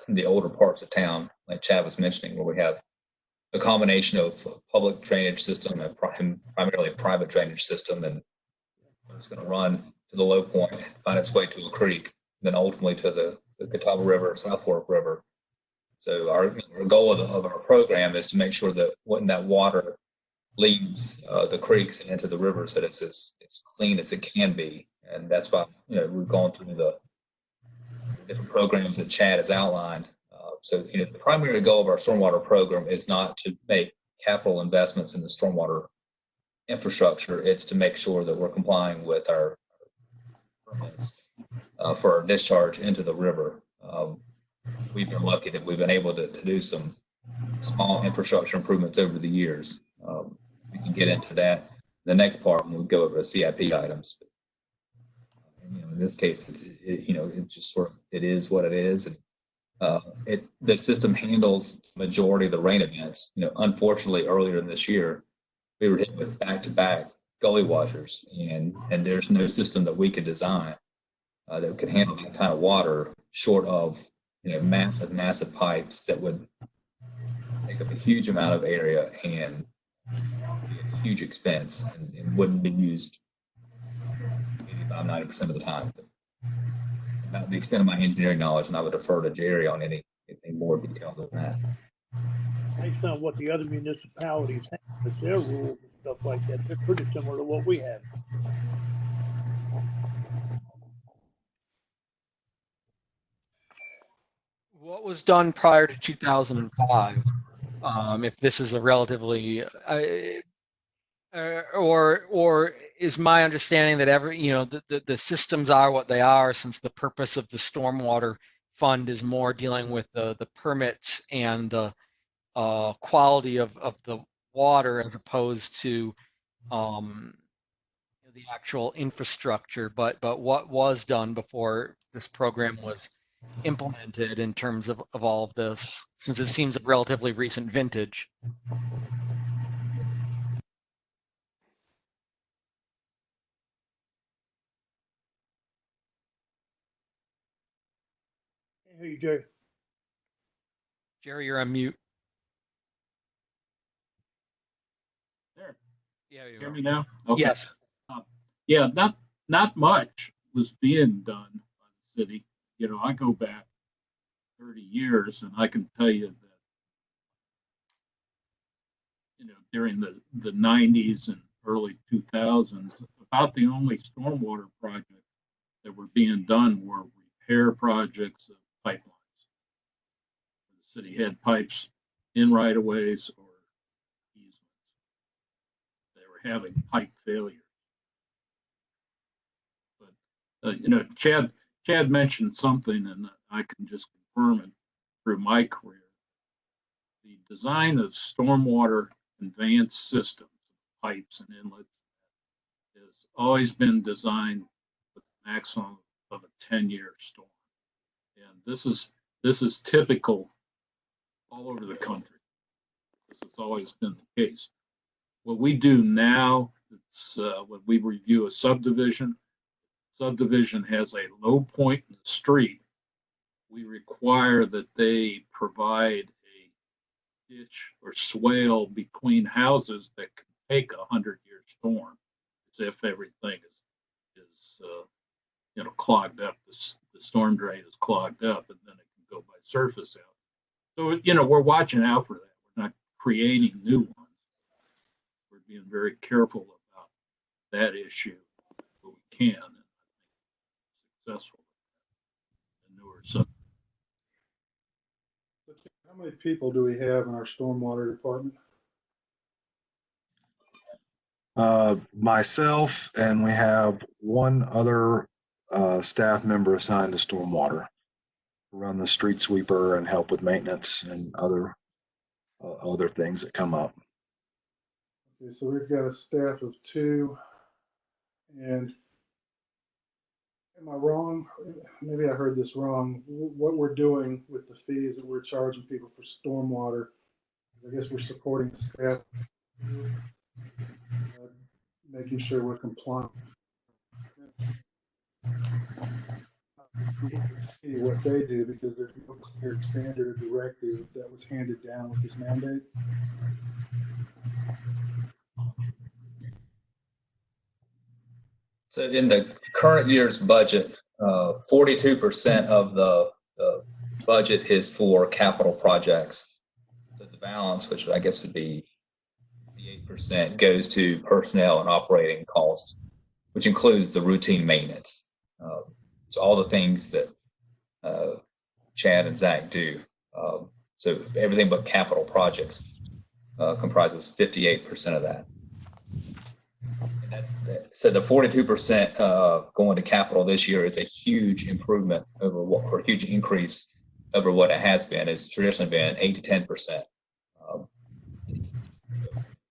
the older parts of town, like Chad was mentioning, where we have a combination of public drainage system and primarily a private drainage system, and it's going to run to the low point, find its way to a creek, then ultimately to the Catawba River, South Fork River. So our goal of our program is to make sure that when that water leaves the creeks and into the rivers, that it's as clean as it can be. And that's why we've gone through the different programs that Chad has outlined. So the primary goal of our stormwater program is not to make capital investments in the stormwater infrastructure. It's to make sure that we're complying with our permits for our discharge into the river. We've been lucky that we've been able to do some small infrastructure improvements over the years. We can get into that the next part when we go over the CIP items. And, in this case, it just sort of, it is what it is. And the system handles the majority of the rain events. Unfortunately, earlier in this year, we were hit with back-to-back gully washers, and there's no system that we could design that could handle that kind of water, short of massive pipes that would take up a huge amount of area and be a huge expense, and wouldn't be used 85-90% of the time. But it's about the extent of my engineering knowledge, and I would defer to Jerry on anything more detailed than that. Based on what the other municipalities have with their rules and stuff like that, they're pretty similar to what we have. What was done prior to 2005? If this is a relatively, or is my understanding that the systems are what they are, since the purpose of the stormwater fund is more dealing with the permits and the quality of the water as opposed to the actual infrastructure. But what was done before this program was implemented in terms of all of this, since it seems a relatively recent vintage? Can't hear you, Jerry. Jerry, you're on mute. There. Yeah, you Hear are. me now? Okay. Yes. Yeah, not much was being done by the city. I go back 30 years, and I can tell you that, during the 90s and early 2000s, about the only stormwater projects that were being done were repair projects of pipelines. The city had pipes in right-of-ways or easements. They were having pipe failure. But Chad mentioned something, and I can just confirm it through my career. The design of stormwater conveyance systems, pipes and inlets, has always been designed with a maximum of a 10-year storm. And this is typical all over the country. This has always been the case. What we do now, it's when we review a subdivision has a low point in the street, we require that they provide a ditch or swale between houses that can take a 100-year storm, as if everything is clogged up. The storm drain is clogged up, and then it can go by surface out. So we're watching out for that. We're not creating new ones. We're being very careful about that issue, but we can. Successful in newer subdivisions. How many people do we have in our stormwater department? Myself, and we have one other staff member assigned to stormwater, run the street sweeper and help with maintenance and other things that come up. Okay, so we've got a staff of 2, and am I wrong? Maybe I heard this wrong. What we're doing with the fees that we're charging people for stormwater, I guess we're supporting the staff, making sure we're compliant. See what they do, because there's no clear standard or directive that was handed down with this mandate. So in the current year's budget, 42% of the budget is for capital projects. So the balance, which I guess would be the 8%, goes to personnel and operating costs, which includes the routine maintenance. So all the things that Chad and Zach do. So everything but capital projects comprises 58% of that. So the 42% going to capital this year is a huge improvement or huge increase over what it has been. It's traditionally been 8 to 10%.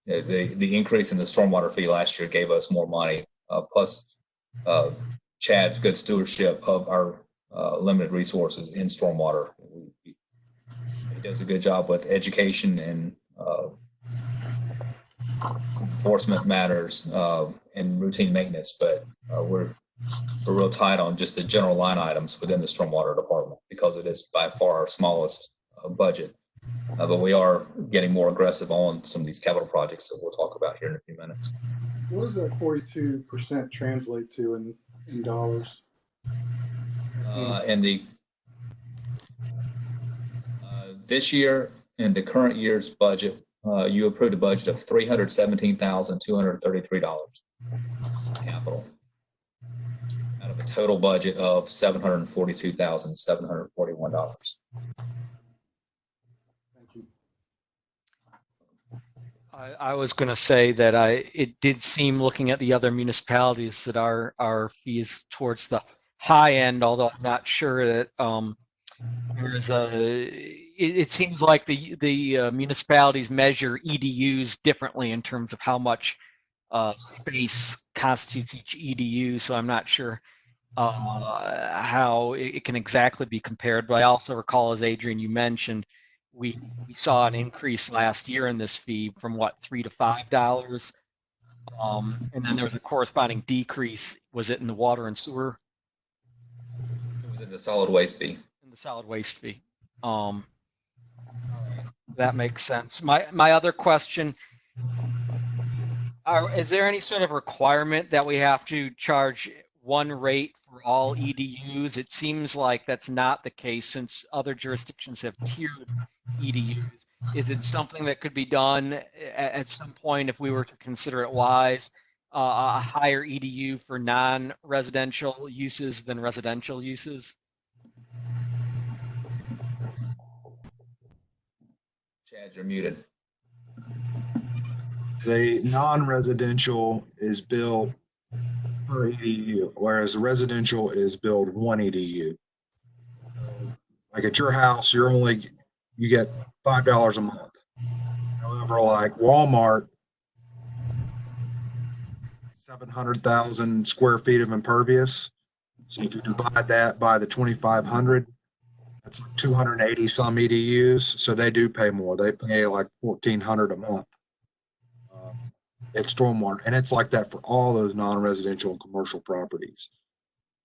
the increase in the stormwater fee last year gave us more money, plus Chad's good stewardship of our limited resources in stormwater. He does a good job with education and some enforcement matters and routine maintenance, but we're real tight on just the general line items within the stormwater department because it is by far our smallest budget. But we are getting more aggressive on some of these capital projects that we'll talk about here in a few minutes. What does that 42% translate to in dollars? And this year in the current year's budget, you approved a budget of $317,233 capital out of a total budget of $742,741. I was going to say that it did seem, looking at the other municipalities, that our fees towards the high end, although I'm not sure that there's it seems like the municipalities measure EDUs differently in terms of how much space constitutes each EDU. So I'm not sure how it can exactly be compared. But I also recall, as Adrian, you mentioned, we saw an increase last year in this fee from what, $3 to $5, and then there was a corresponding decrease. Was it in the water and sewer? It was in the solid waste fee. In the solid waste fee. That makes sense. My other question: is there any sort of requirement that we have to charge one rate for all EDUs? It seems like that's not the case since other jurisdictions have tiered EDUs. Is it something that could be done at some point if we were to consider it wise, a higher EDU for non-residential uses than residential uses? Chad, you're muted. The non-residential is billed per EDU, whereas residential is billed one EDU. Like at your house, you get $5 a month. However, like Walmart, 700,000 square feet of impervious. So if you divide that by the 2,500, that's like 280 some EDUs. So they do pay more. They pay like $1,400 a month. It's stormwater, and it's like that for all those non-residential and commercial properties.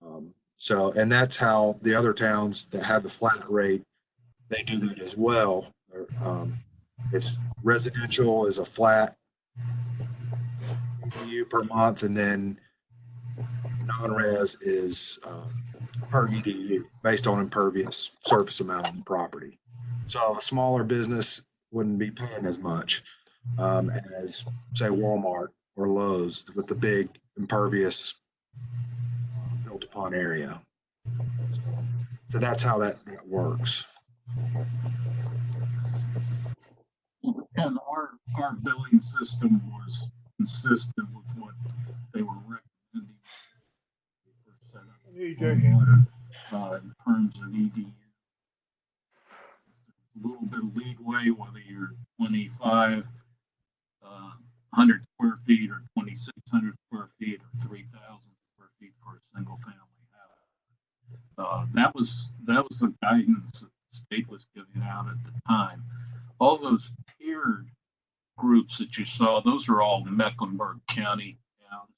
And that's how the other towns that have the flat rate, they do that as well. It's residential is a flat EDU per month, and then non-res is per EDU based on impervious surface amount on the property. So a smaller business wouldn't be paying as much as, say, Walmart or Lowe's with the big impervious built upon area. So that's how that works. And our billing system was consistent with what they were recommending for setup water in terms of EDU. A little bit of leadway, whether you're 2,500 square feet or 2,600 square feet or 3,000 square feet for a single family house. That was the guidance that the state was giving out at the time. All those tiered groups that you saw, those are all Mecklenburg County towns.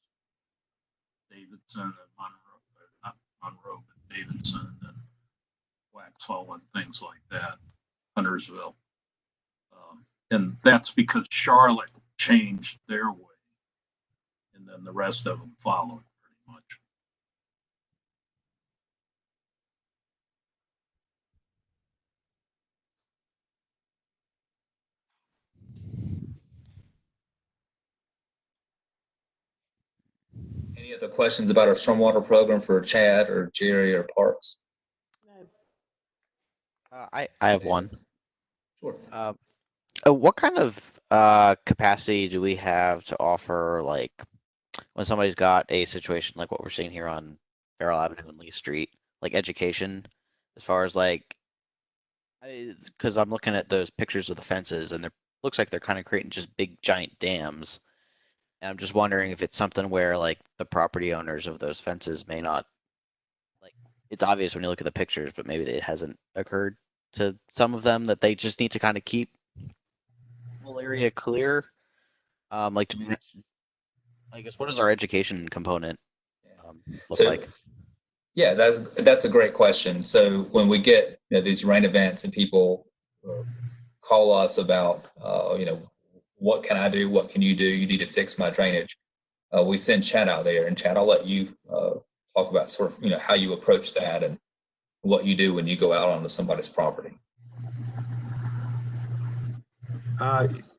Davidson and Monroe, not Monroe, but Davidson and Waxhaw and things like that, Huntersville. And that's because Charlotte changed their way. And then the rest of them followed pretty much. Any other questions about our stormwater program for Chad or Jerry or Parks? I have one. Sure. What kind of capacity do we have to offer, like, when somebody's got a situation like what we're seeing here on Farrell Avenue and Lee Street, like education, as far as like, because I'm looking at those pictures of the fences and they're looks like they're kind of creating just big giant dams. And I'm just wondering if it's something where like the property owners of those fences may not, like, it's obvious when you look at the pictures, but maybe it hasn't occurred to some of them that they just need to kind of keep the whole area clear. Like to me, I guess, what does our education component look So, like? yeah, that's a great question. So when we get these rain events and people call us about, what can I do? What can you do? You need to fix my drainage. We send Chad out there, and Chad, I'll let you talk about sort of, how you approach that and what you do when you go out onto somebody's property.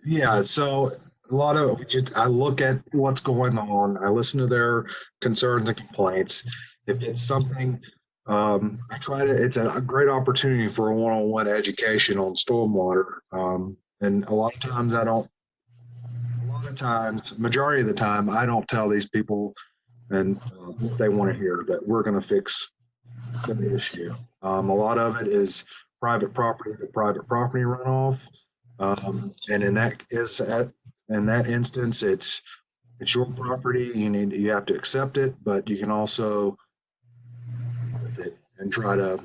Yeah, so a lot of I look at what's going on. I listen to their concerns and complaints. If it's something, I try to. It's a great opportunity for a one-on-one education on stormwater. And a lot of times I don't. A lot of times, majority of the time, I don't tell these people and what they want to hear, that we're going to fix the issue. A lot of it is private property to private property runoff. And in that instance, it's your property. You have to accept it, but you can also with it and try to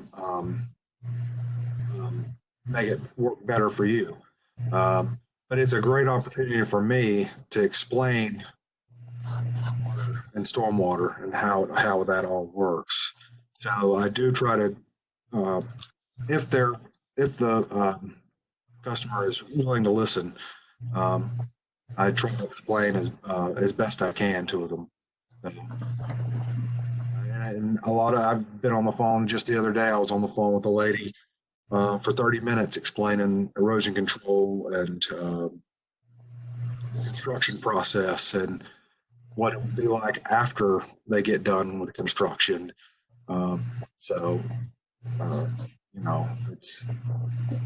make it work better for you. But it's a great opportunity for me to explain and stormwater and how that all works. So I do try to, if the customer is willing to listen, I try to explain as best I can to them. And I've been on the phone just the other day. I was on the phone with a lady for 30 minutes explaining erosion control and the construction process and what it would be like after they get done with construction.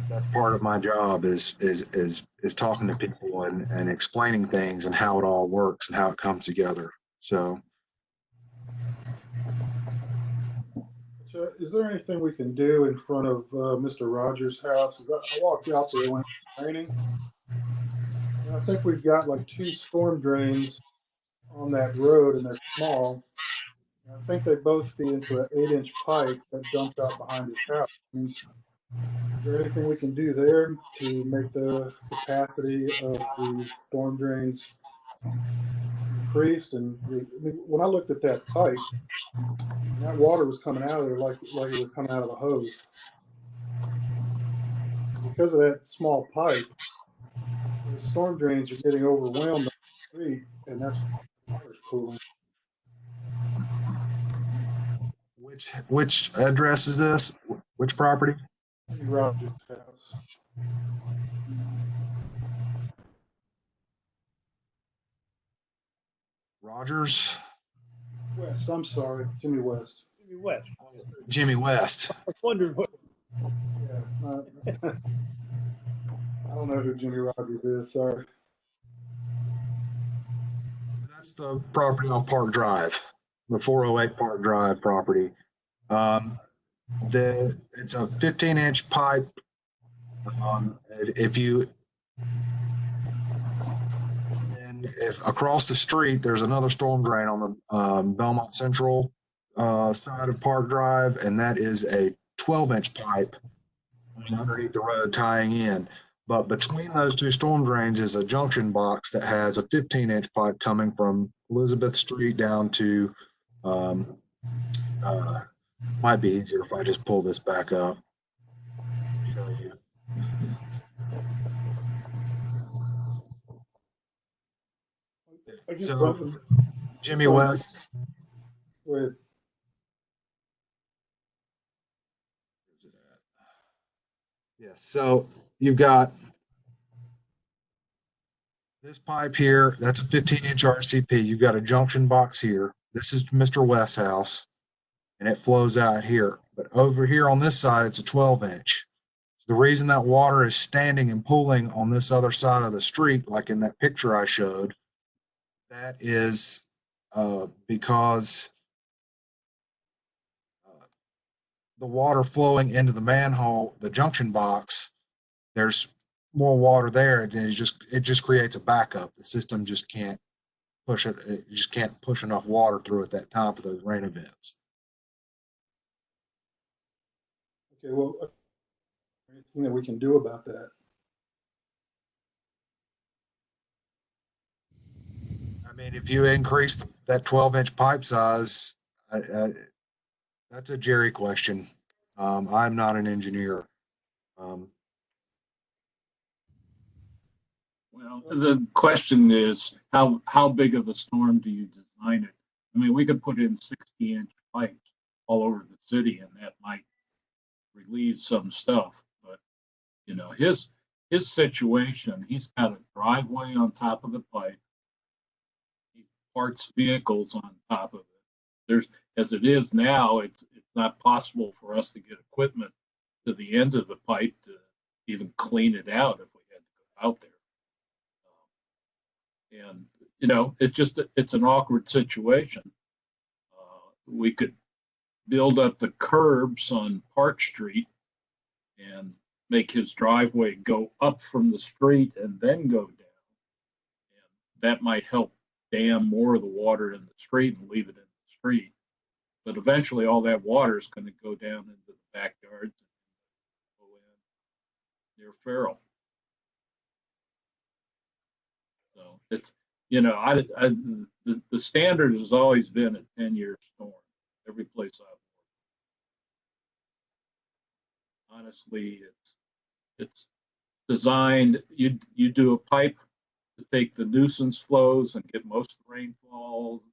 That's part of my job is talking to people and explaining things and how it all works and how it comes together. So Is there anything we can do in front of Mr. Rogers' house? I walked out there when it was raining, and I think we've got like 2 storm drains on that road, and they're small. And I think they both feed into an 8-inch pipe that dumps out behind his house. I mean, is there anything we can do there to make the capacity of these storm drains increased? And when I looked at that pipe, that water was coming out of there like it was coming out of a hose. Because of that small pipe, the storm drains are getting overwhelmed on the street, and that's water's pooling. which address is this? Which property? Rogers' house. Rogers? West, I'm sorry, Jimmy West. Jimmy West. Jimmy West. I was wondering what. Yeah, I don't know who Jimmy Rogers is. Sorry. That's the property on Park Drive, the 408 Park Drive property. It's a 15-inch pipe. If across the street, there's another storm drain on the Belmont Central side of Park Drive, and that is a 12-inch pipe underneath the road tying in. But between those 2 storm drains is a junction box that has a 15-inch pipe coming from Elizabeth Street down to, might be easier if I just pull this back up. Show you. So, Jimmy West. Go ahead. Yes, so you've got this pipe here, that's a 15-inch RCP. You've got a junction box here. This is Mr. West's house, and it flows out here. But over here on this side, it's a 12-inch. The reason that water is standing and pooling on this other side of the street, like in that picture I showed, that is because the water flowing into the manhole, the junction box, there's more water there, then it just creates a backup. The system just can't push it. It just can't push enough water through at that time for those rain events. Okay, well, anything that we can do about that? I mean, if you increase that 12-inch pipe size, that's a Jerry question. I'm not an engineer. Well, the question is, how big of a storm do you design it? I mean, we could put in 60-inch pipes all over the city, and that might relieve some stuff. But you know, his situation, he's got a driveway on top of the pipe. He parks vehicles on top of it. There's, as it is now, it's not possible for us to get equipment to the end of the pipe to even clean it out if we had to go out there. And you know, it's an awkward situation. We could build up the curbs on Park Street and make his driveway go up from the street and then go down. And that might help dam more of the water in the street and leave it in the street. But eventually all that water is going to go down into the backyards and go in near Farrell. So it's, you know, the standard has always been a 10-year storm, every place I've worked. Honestly, it's designed, you do a pipe to take the nuisance flows and get most of the rainfall,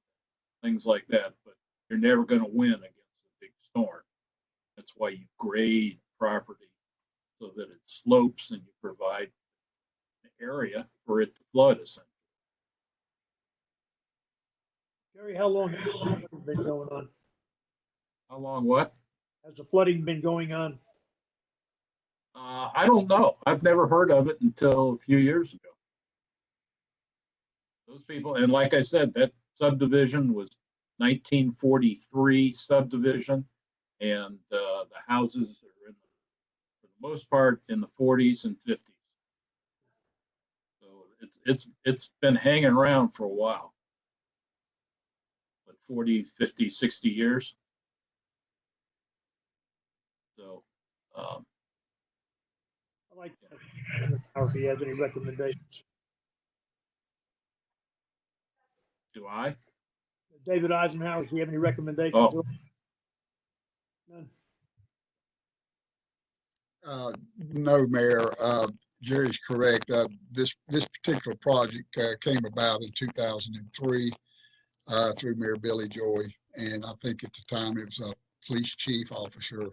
things like that, but you're never going to win against a big storm. That's why you grade property so that it slopes and you provide an area for it to flood essentially. Jerry, how long has the flooding been going on? How long what? Has the flooding been going on? I don't know. I've never heard of it until a few years ago. Those people, and like I said, that subdivision was 1943 subdivision, and the houses are in, for the most part, in the 40s and 50s. So it's been hanging around for a while. But 40, 50, 60 years. So I like that. If he has any recommendations. do I? David Eisenhower, does he have any recommendations? Oh. None. No, Mayor. Jerry's correct. This particular project came about in 2003 through Mayor Billy Joy, and I think at the time it was a police chief officer,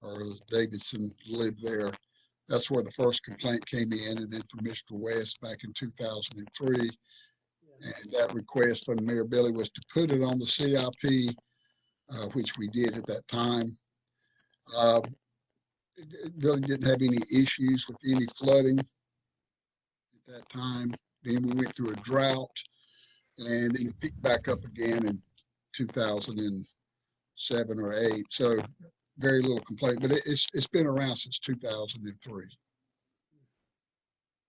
or Davidson lived there. That's where the first complaint came in, and then from Mr. West back in 2003. And that request from Mayor Billy was to put it on the CIP, which we did at that time. It really didn't have any issues with any flooding at that time. Then we went through a drought, and then it picked back up again in 2007 or 8. So very little complaint, but it's been around since 2003.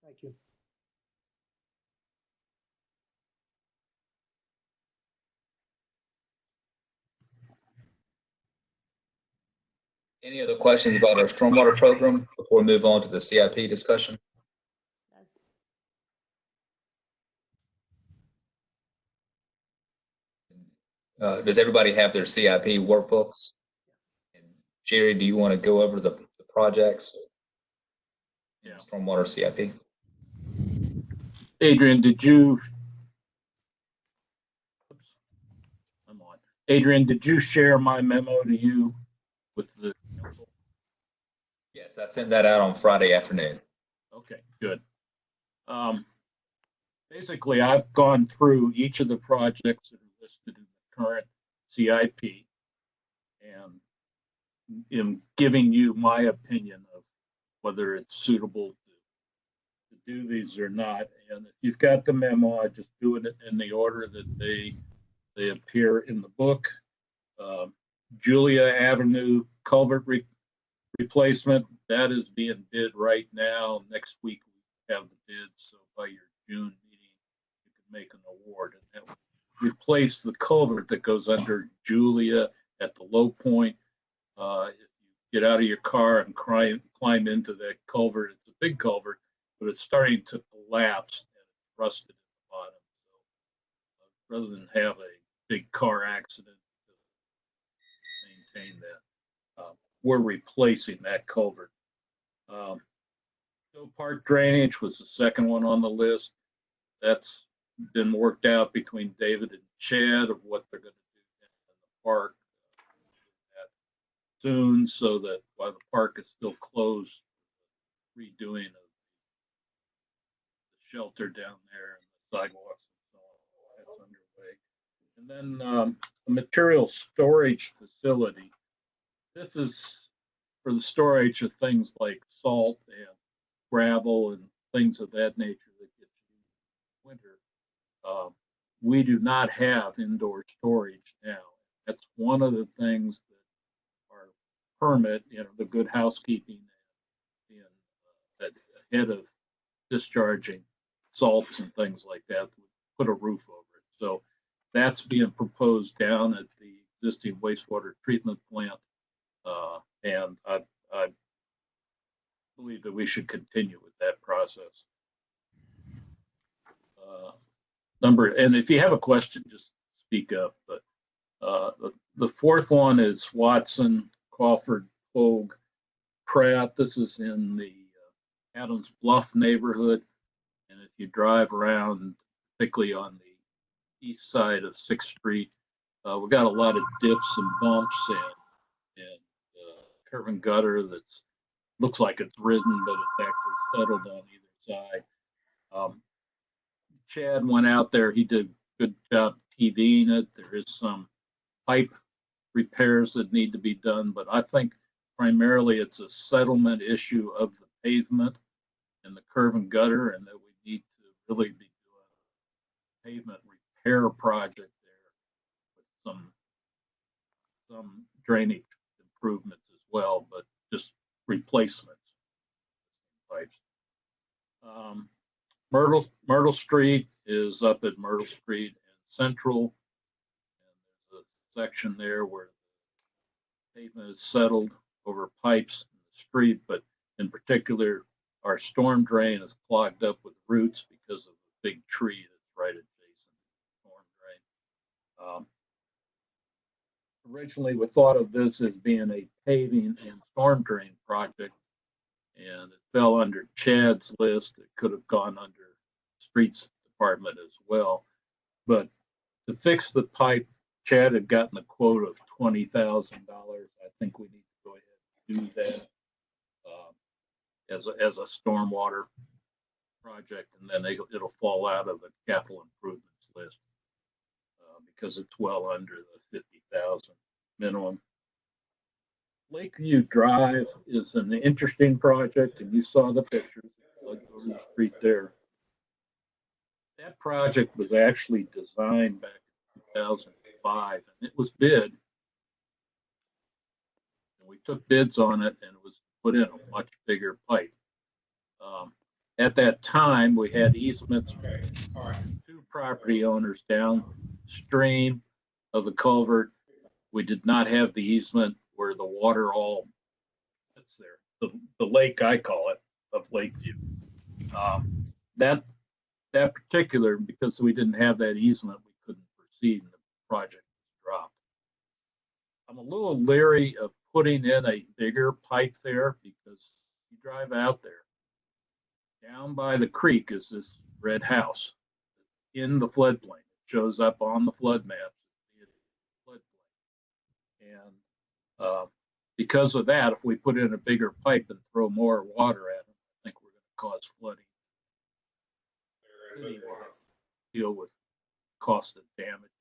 Thank you. Any other questions about our stormwater program before we move on to the CIP discussion? Does everybody have their CIP workbooks? And Jerry, do you want to go over the projects? Yeah. Stormwater CIP. Adrian, did you? I'm on. Adrian, did you share my memo to you with the council? Yes, I sent that out on Friday afternoon. Okay, good. Basically, I've gone through each of the projects that are listed in the current CIP and am giving you my opinion of whether it's suitable to do these or not. And if you've got the memo, I just do it in the order that they appear in the book. Julia Avenue culvert replacement, that is being bid right now. Next week we have the bid, so by your June meeting, you can make an award. And that will replace the culvert that goes under Julia at the low point. If you get out of your car and climb into that culvert, it's a big culvert, but it's starting to collapse and it's rusted at the bottom. So rather than have a big car accident to maintain that, we're replacing that culvert. Hill Park drainage was the second one on the list. That's been worked out between David and Chad of what they're going to do in the park soon, so that while the park is still closed, redoing of the shelter down there and the sidewalks and so on, that's underway. And then a material storage facility. This is for the storage of things like salt and gravel and things of that nature that get used in winter. We do not have indoor storage now. That's one of the things that our permit, the good housekeeping and ahead of discharging salts and things like that, would put a roof over it. So that's being proposed down at the existing wastewater treatment plant. And I believe that we should continue with that process. And if you have a question, just speak up. But the fourth one is Watson, Crawford, Pogue, Pratt. This is in the Adams Bluff neighborhood. And if you drive around, particularly on the east side of 6th Street, we've got a lot of dips and bumps and curb and gutter that's looks like it's ridden, but it's actually settled on either side. Chad went out there. He did a good job TVing it. There is some pipe repairs that need to be done, but I think primarily it's a settlement issue of the pavement and the curb and gutter, and that we need to really be doing a pavement repair project there with some drainage improvements as well, but just replacements pipes. Myrtle Street is up at Myrtle Street and Central, and there's a section there where the pavement is settled over pipes in the street, but in particular, our storm drain is clogged up with roots because of the big tree that's right adjacent to the storm drain. Originally, we thought of this as being a paving and storm drain project, and it fell under Chad's list. It could have gone under Streets Department as well. But to fix the pipe, Chad had gotten a quote of $20,000. I think we need to go ahead and do that as a stormwater project, and then it'll fall out of the capital improvements list because it's well under the 50,000 minimum. Lakeview Drive is an interesting project, and you saw the pictures like over the street there. That project was actually designed back in 2005, and it was bid. And we took bids on it, and it was put in a much bigger pipe. At that time, we had easements for 2 property owners downstream of the culvert. We did not have the easement where the water all sits there, the lake, I call it, of Lakeview. That particular, because we didn't have that easement, we couldn't proceed and the project was dropped. I'm a little leery of putting in a bigger pipe there because you drive out there. Down by the creek is this red house in the floodplain. It shows up on the flood maps. And because of that, if we put in a bigger pipe and throw more water at them, I think we're going to cause flooding. City will have to deal with cost of damages.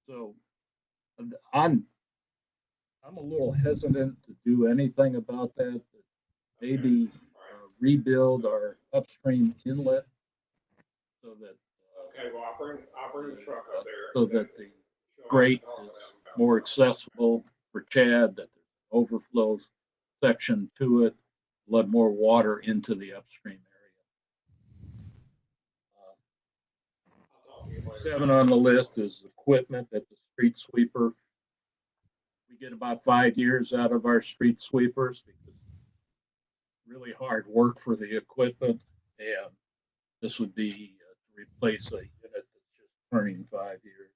So I'm a little hesitant to do anything about that. Maybe rebuild our upstream inlet so that so that the grate is more accessible for Chad, that there's overflow section to it, let more water into the upstream area. 7 on the list is equipment at the street sweeper. We get about 5 years out of our street sweepers because it's really hard work for the equipment, and this would be to replace a unit that's just turning 5 years.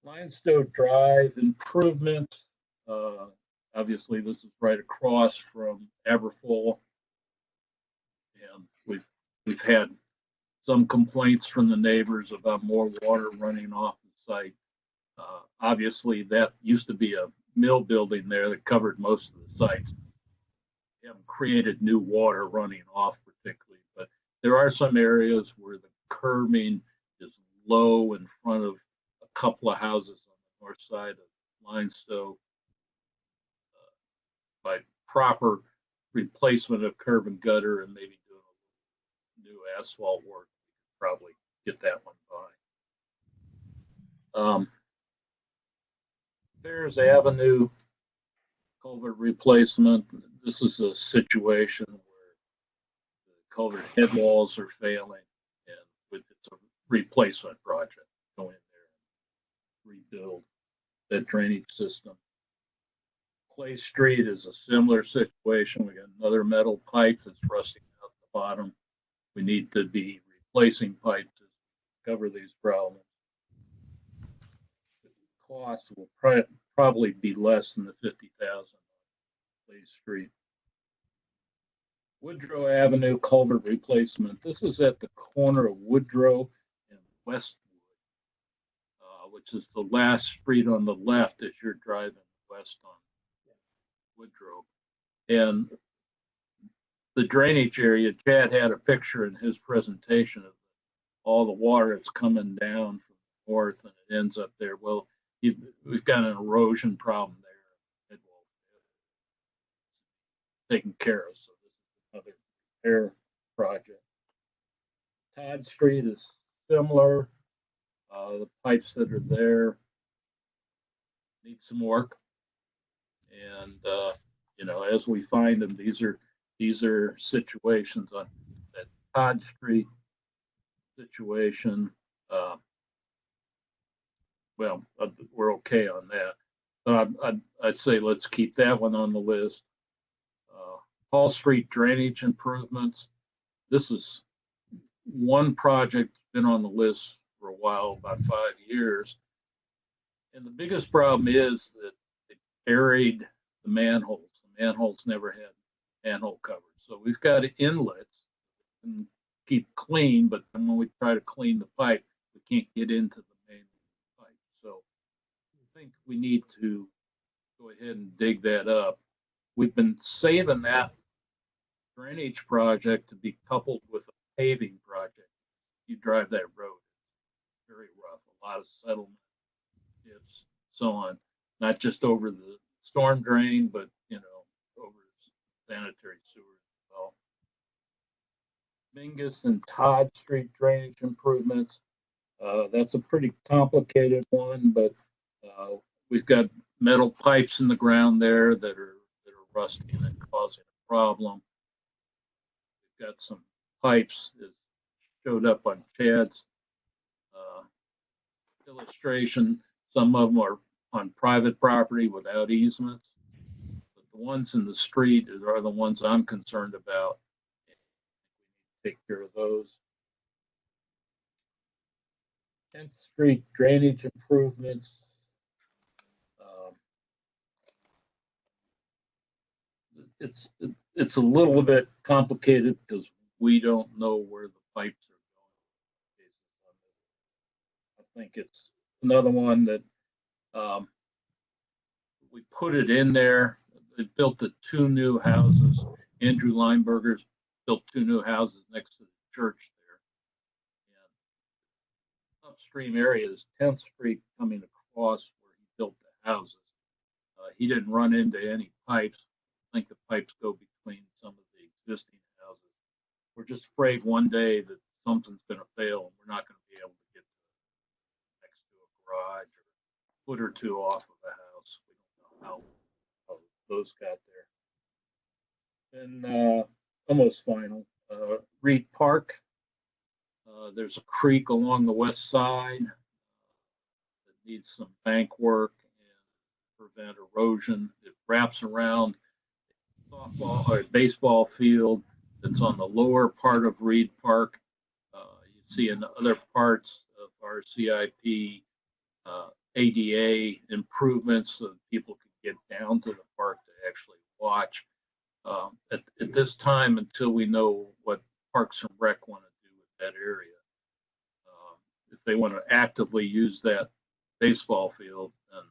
Limestone Drive improvement. Obviously, this is right across from Everfull, and we've had some complaints from the neighbors about more water running off the site. Obviously, that used to be a mill building there that covered most of the site. We haven't created new water running off particularly, but there are some areas where the curbing is low in front of a couple of houses on the north side of Limestone. By proper replacement of curb and gutter and maybe doing a new asphalt work, we could probably get that one by. There's Avenue culvert replacement. This is a situation where the culvert head walls are failing, and it's a replacement project. Go in there and rebuild that drainage system. Clay Street is a similar situation. We got another metal pipe that's rusting out the bottom. We need to be replacing pipes to cover these problems. The cost will probably be less than the $50,000 on Clay Street. Woodrow Avenue culvert replacement. This is at the corner of Woodrow and Westwood, which is the last street on the left as you're driving west on Woodrow. And the drainage area, Chad had a picture in his presentation of all the water that's coming down from the north and it ends up there. Well, we've got an erosion problem there. It will be taken care of. So this is another repair project. Todd Street is similar. The pipes that are there need some work. And as we find them, these are situations on that Todd Street situation. We're okay on that, but I'd say let's keep that one on the list. Hall Street drainage improvements. This is one project that's been on the list for a while, about 5 years, and the biggest problem is that it buried the manholes. The manholes never had manhole covers. So we've got inlets and keep clean, but then when we try to clean the pipe, we can't get into the main pipe. So I think we need to go ahead and dig that up. We've been saving that drainage project to be coupled with a paving project. You drive that road, it's very rough, a lot of settlement, dips, so on, not just over the storm drain, but over sanitary sewers as well. Mingus and Todd Street drainage improvements. That's a pretty complicated one, but we've got metal pipes in the ground there that are rusting and causing a problem. We've got some pipes that showed up on Chad's illustration. Some of them are on private property without easements, but the ones in the street are the ones I'm concerned about. Take care of those. 10th Street drainage improvements. It's a little bit complicated because we don't know where the pipes are going. I think it's another one that we put it in there. They built the 2 new houses. Andrew Lineberger's built 2 new houses next to the church there. And upstream area is 10th Street coming across where he built the houses. He didn't run into any pipes. I think the pipes go between some of the existing houses. We're just afraid one day that something's going to fail and we're not going to be able to get next to a garage or a foot or two off of a house. We how those got there. And almost final, Reed Park. There's a creek along the west side that needs some bank work and prevent erosion. It wraps around softball or baseball field that's on the lower part of Reed Park. You see in other parts of our CIP ADA improvements so that people can get down to the park to actually watch. At this time, until we know what Parks and Rec want to do with that area, if they want to actively use that baseball field, then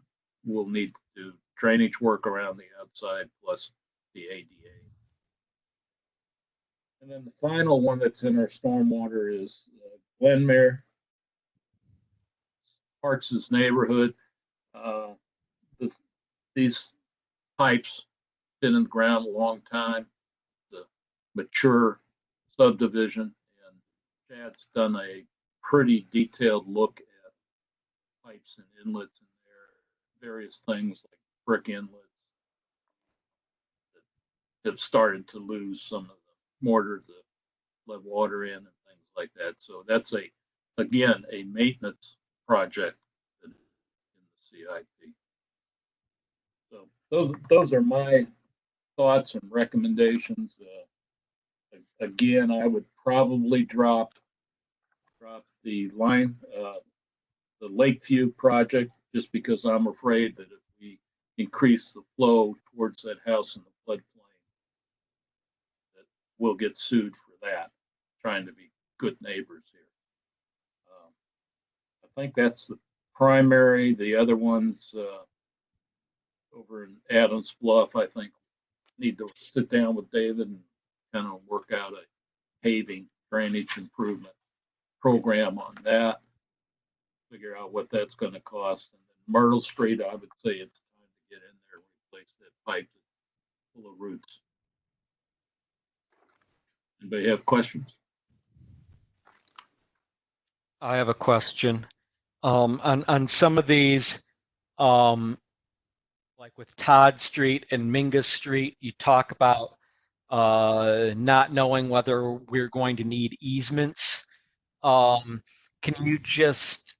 we'll need to do drainage work around the outside plus the ADA. And then the final one that's in our stormwater is Glenmere, Parks' neighborhood. These pipes been in the ground a long time. The mature subdivision, and Chad's done a pretty detailed look at pipes and inlets in there, various things like brick inlets that have started to lose some of the mortar to let water in and things like that. So that's again a maintenance project in the CIP. So those are my thoughts and recommendations. Again, I would probably drop the line, the Lakeview project, just because I'm afraid that if we increase the flow towards that house in the floodplain, that we'll get sued for that, trying to be good neighbors here. I think that's the primary. The other ones over in Adams Bluff, I think, need to sit down with David and kind of work out a paving drainage improvement program on that, figure out what that's going to cost. And then Myrtle Street, I would say it's time to get in there and replace that pipe that's full of roots. Anybody have questions? I have a question. On some of these, like with Todd Street and Mingus Street, you talk about not knowing whether we're going to need easements. Can you just,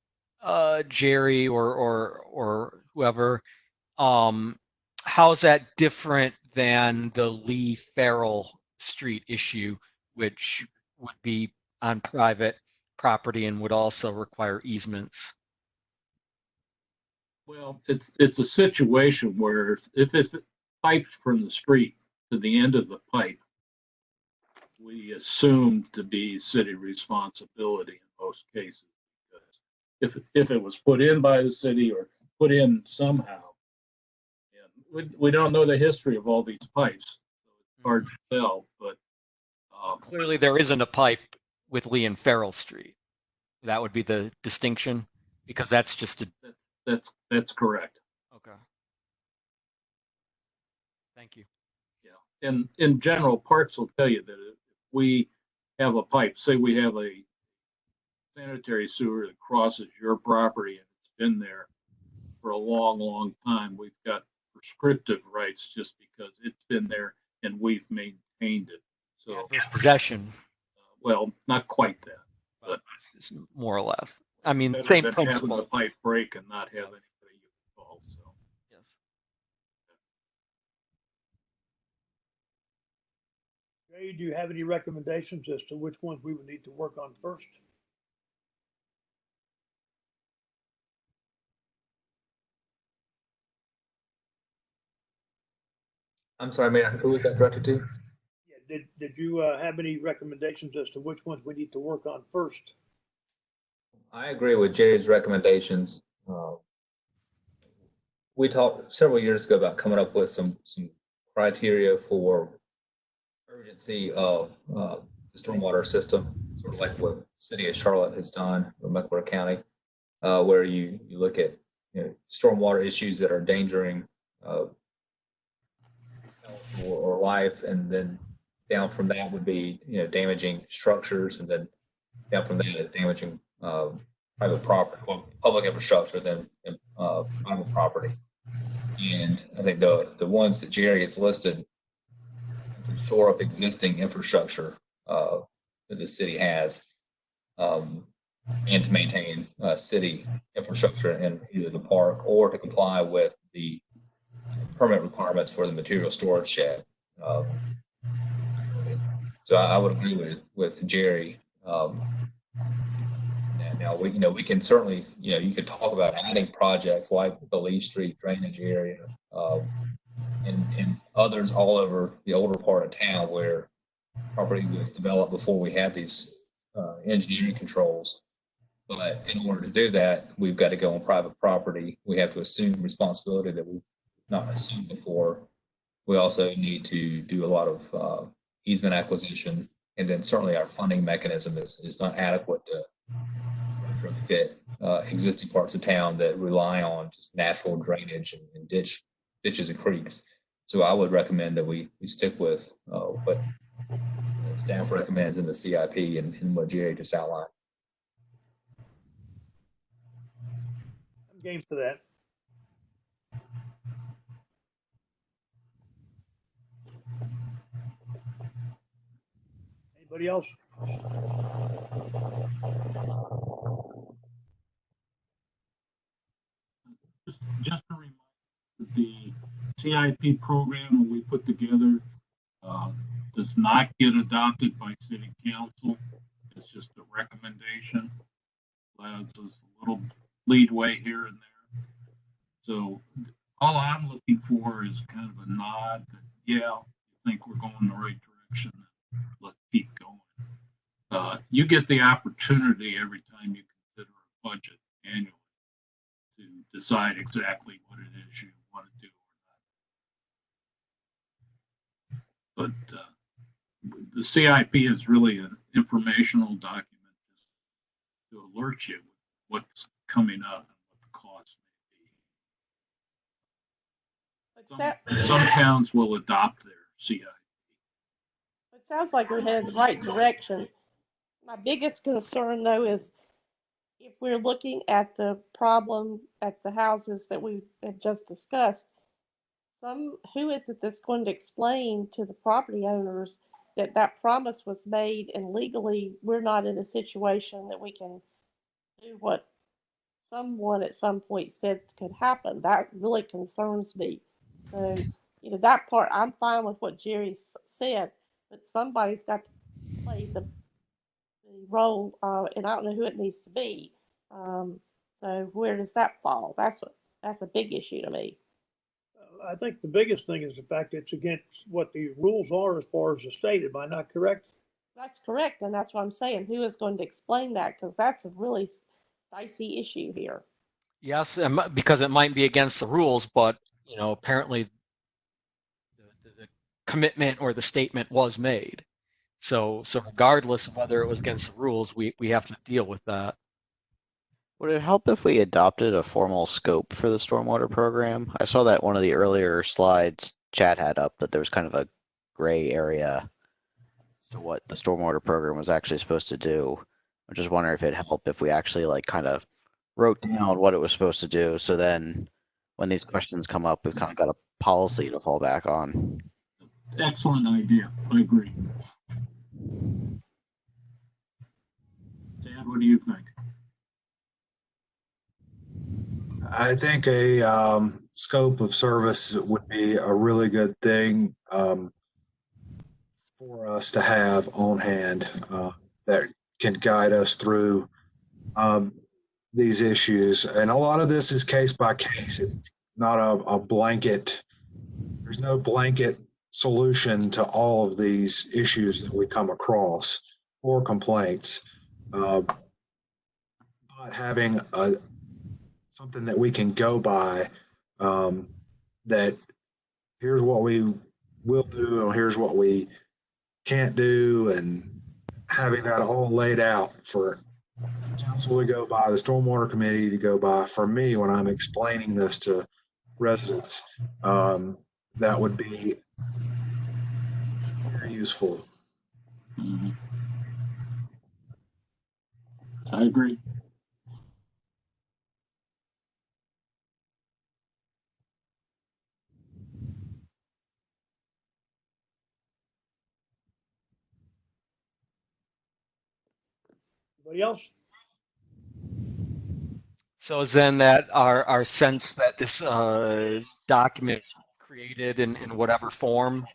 Jerry or whoever, how's that different than the Lee Farrell Street issue, which would be on private property and would also require easements? Well, it's a situation where if it's piped from the street to the end of the pipe, we assume to be city responsibility in most cases. Because if it was put in by the city or put in somehow, and we don't know the history of all these pipes, so it's hard to tell. But clearly, there isn't a pipe with Lee and Farrell Street. That would be the distinction, because that's just a. That's correct. Okay. Thank you. Yeah, and in general, Parks will tell you that if we have a pipe, say we have a sanitary sewer that crosses your property and it's been there for a long, long time, we've got prescriptive rights just because it's been there and we've maintained it. So adverse possession. Well, not quite that, but it's more or less. I mean, better same than principle. having the pipe break and not have anybody you can call. So Yes. Jay, do you have any recommendations as to which ones we would need to work on first? I'm sorry, Mayor, who was that directed to? Yeah, did you have any recommendations as to which ones we need to work on first? I agree with Jerry's recommendations. We talked several years ago about coming up with some criteria for urgency of the stormwater system, sort of like what the city of Charlotte has done, or Mecklenburg County, where you look at stormwater issues that are endangering health or life, and then down from that would be damaging structures, and then down from that is damaging private property, well, public infrastructure, then private property. And I think the ones that Jerry has listed to shore up existing infrastructure that the city has, and to maintain city infrastructure in either the park or to comply with the permit requirements for the material storage shed. So I would agree with Jerry. Now we can certainly, you could talk about adding projects like the Lee Street drainage area, and others all over the older part of town where property was developed before we had these engineering controls. But in order to do that, we've got to go on private property. We have to assume responsibility that we've not assumed before. We also need to do a lot of easement acquisition, and then certainly our funding mechanism is not adequate to retrofit existing parts of town that rely on just natural drainage and ditches and creeks. So I would recommend that we stick with what staff recommends in the CIP and what Jerry just outlined. I'm game for that. Anybody else? Just a reminder that the CIP program that we put together does not get adopted by city council. It's just a recommendation. Allows us a little leadway here and there. So all I'm looking for is kind of a nod that, yeah, I think we're going in the right direction. Let's keep going. You get the opportunity every time you consider a budget annually to decide exactly what it is you want to do or not. But the CIP is really an informational document to alert you what's coming up and what the cost may be. Some towns will adopt their CIP. It sounds like we're headed the right direction. My biggest concern, though, is if we're looking at the problem at the houses that we have just discussed, who is it that's going to explain to the property owners that that promise was made and legally we're not in a situation that we can do what someone at some point said could happen? That really concerns me. So, that part, I'm fine with what Jerry said, but somebody's got to play the role, and I don't know who it needs to be. So where does that fall? That's a big issue to me. I think the biggest thing is the fact that it's against what the rules are as far as the state. Am I not correct? That's correct, and that's what I'm saying. Who is going to explain that? Because that's a really dicey issue here. Yes, because it might be against the rules, but apparently the commitment or the statement was made. So regardless of whether it was against the rules, we have to deal with that. Would it help if we adopted a formal scope for the stormwater program? I saw that one of the earlier slides Chad had up, that there was kind of a gray area as to what the stormwater program was actually supposed to do. I'm just wondering if it'd help if we actually kind of wrote down what it was supposed to do. So then when these questions come up, we've kind of got a policy to fall back on. Excellent idea. I agree. Dad, what do you think? I think a scope of service would be a really good thing for us to have on hand that can guide us through these issues. And a lot of this is case by case. It's not a blanket. There's no blanket solution to all of these issues that we come across or complaints. But having something that we can go by, that here's what we will do and here's what we can't do, and having that all laid out for council to go by, the stormwater committee to go by, for me when I'm explaining this to residents, that would be very useful. Mm-hmm. I agree. Anybody else? So is then that our sense that this document created in whatever form,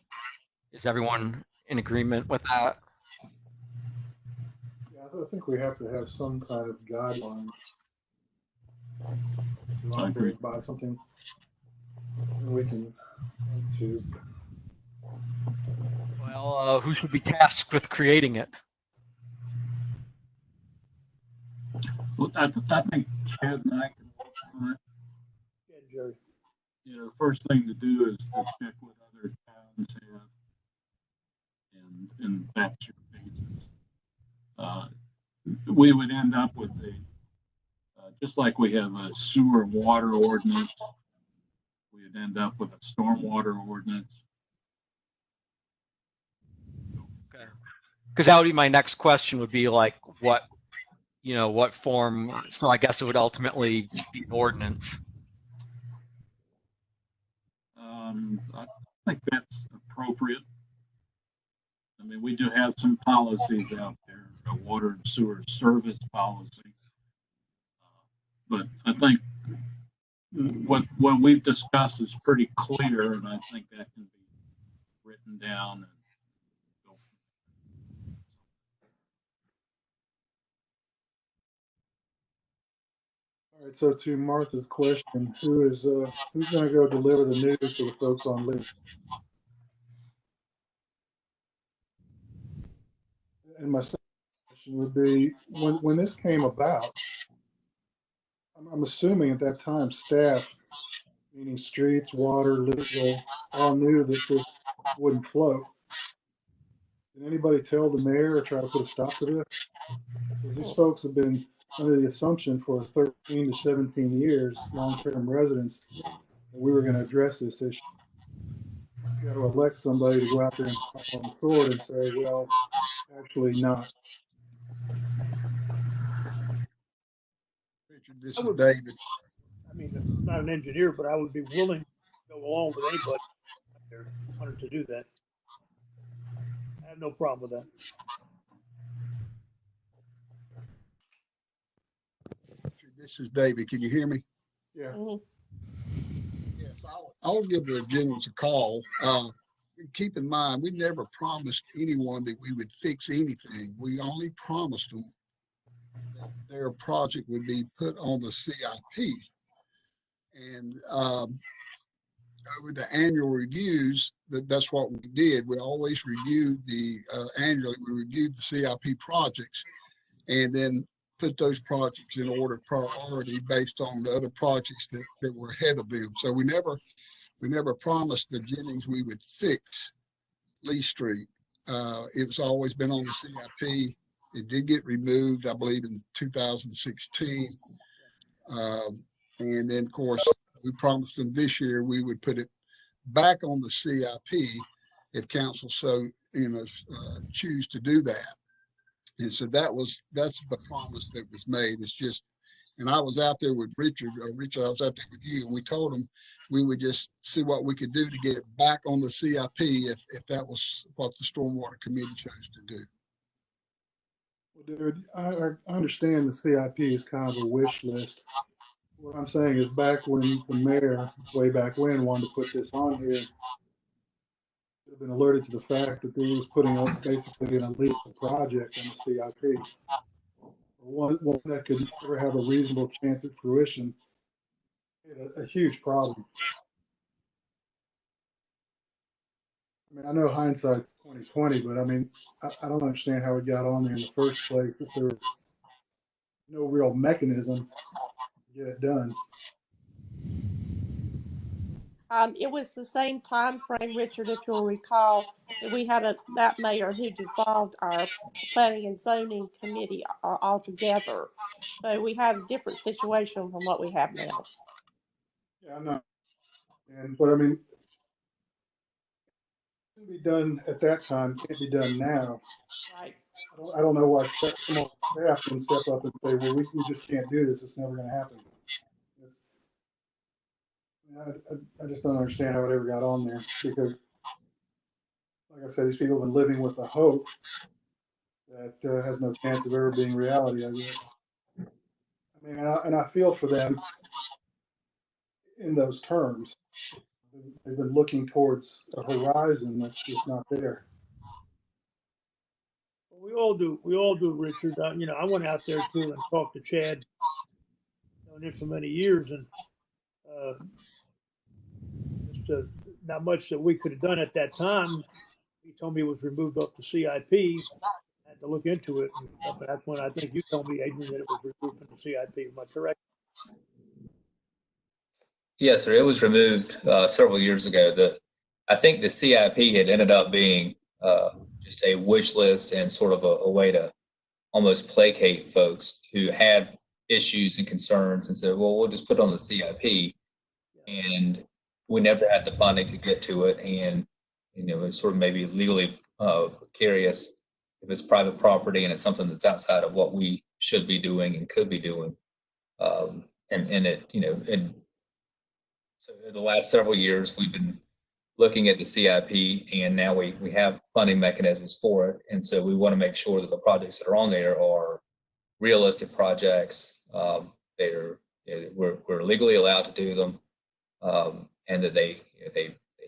is everyone in agreement with that? Yeah, I think we have to have some kind of guideline to I agree. operate by, something we can point to. Well, who should be tasked with creating it? Well, I think Chad and I can work on it. Yeah, Jerry. You know, the first thing to do is to check what other towns have, and that's your basis. We would end up with just like we have a sewer and water ordinance, we would end up with a stormwater ordinance. Okay. Because that would be my next question, would be like what form, so I guess it would ultimately be an ordinance. I think that's appropriate. I mean, we do have some policies out there, a water and sewer service policy. But I think what we've discussed is pretty clear, and I think that can be written down and go. All right, so to Martha's question, who's going to go deliver the news to the folks on leave? And my second question would be, when this came about, I'm assuming at that time staff, meaning streets, water, legal, all knew that this wouldn't float. Did anybody tell the mayor or try to put a stop to this? Because these folks have been under the assumption for 13 to 17 years, long-term residents, that we were going to address this issue. You got to elect somebody to go out there and stop on the sword and say, well, actually not. Richard, this I is would- David. I mean, I'm not an engineer, but I would be willing to go along with anybody out there who wanted to do that. I have no problem with that. Richard, this is David. Can you hear me? Yeah. Mhm. Yes, I'll give the Jennings a call. Keep in mind, we never promised anyone that we would fix anything. We only promised them that their project would be put on the CIP. And over the annual reviews, that's what we did. We always reviewed annually, we reviewed the CIP projects and then put those projects in order of priority based on the other projects that were ahead of them. So we never promised the Jennings we would fix Lee Street. It was always been on the CIP. It did get removed, I believe, in 2016. And then, of course, we promised them this year we would put it back on the CIP if council so choose to do that. And so that's the promise that was made. It's just, and I was out there with Richard, I was out there with you, and we told him we would just see what we could do to get it back on the CIP if that was what the Stormwater Committee chose to do. Well, dude, I understand the CIP is kind of a wish list. What I'm saying is back when the mayor, way back when, wanted to put this on here, should have been alerted to the fact that he was putting up basically an illegal project on the CIP. One that could never have a reasonable chance at fruition. A huge problem. I mean, I know hindsight's 20/20, but I mean, I don't understand how it got on there in the first place if there was no real mechanism to get it done. It was the same time frame, Richard, if you'll recall, that we had that mayor who dissolved our planning and zoning committee altogether. So we had a different situation from what we have now. Yeah, I know. But I mean, it couldn't be done at that time, can't be done now. Right. I don't know why some of the staff can step up and say, well, we just can't do this. It's never going to happen. I just don't understand how it ever got on there because, like I said, these people have been living with the hope that has no chance of ever being reality, I guess. I mean, and I feel for them in those terms. They've been looking towards a horizon that's just not there. We all do, Richard. You know, I went out there too and talked to Chad, known him for many years, and just not much that we could have done at that time. He told me it was removed off the CIP. I had to look into it. And stuff. That's when I think you told me, Adrian, that it was removed from the CIP. Am I correct? Yes, sir. It was removed several years ago. I think the CIP had ended up being just a wish list and sort of a way to almost placate folks who had issues and concerns and said, well, we'll just put it on the CIP. And we never had the funding to get to it. And, you know, it's sort of maybe legally precarious if it's private property and it's something that's outside of what we should be doing and could be doing. And it, you know, and so the last several years we've been looking at the CIP, and now we have funding mechanisms for it. And so we want to make sure that the projects that are on there are realistic projects. We're legally allowed to do them, and that they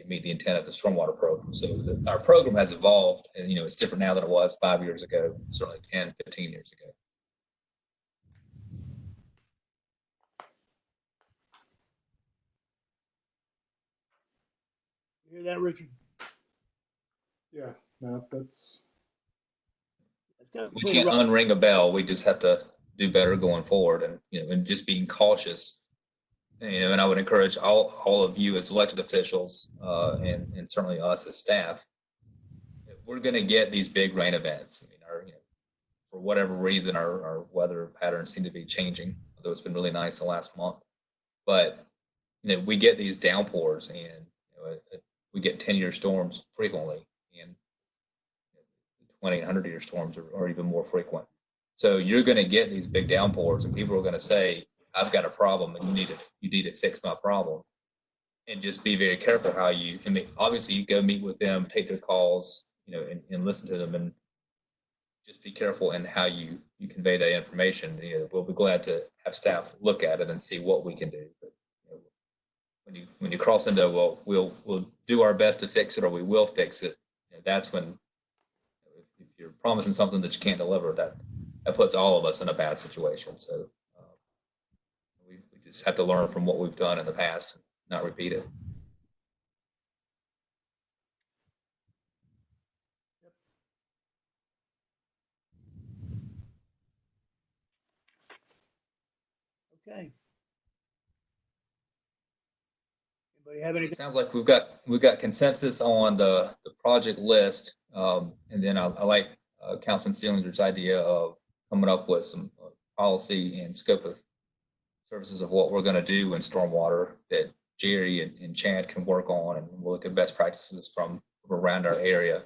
meet the intent of the stormwater program. So our program has evolved, and you know, it's different now than it was 5 years ago, certainly 10, 15 years ago. You hear that, Richard? Yeah, no, that's. We can't unring a bell. We just have to do better going forward, and you know, and just being cautious. You know, and I would encourage all of you as elected officials, and certainly us as staff. We're going to get these big rain events. I mean, for whatever reason, our weather patterns seem to be changing. Although it's been really nice the last month, but you know, we get these downpours, and you know, we get 10-year storms frequently, and 20 and 100-year storms are even more frequent. So you're going to get these big downpours, and people are going to say, I've got a problem, and you need to fix my problem. And just be very careful how you, I mean, obviously you go meet with them, take their calls, you know, and listen to them, and just be careful in how you convey that information. You know, we'll be glad to have staff look at it and see what we can do. But you know, when you cross into, well, we'll do our best to fix it, or we will fix it, you know, that's when, if you're promising something that you can't deliver, that puts all of us in a bad situation. So we just have to learn from what we've done in the past, and not repeat it. Okay. Anybody have anything? It sounds like we've got consensus on the project list, and then I like Councilman Sealinger's idea of coming up with some policy and scope of services of what we're going to do in stormwater that Jerry and Chad can work on, and we'll look at best practices from around our area,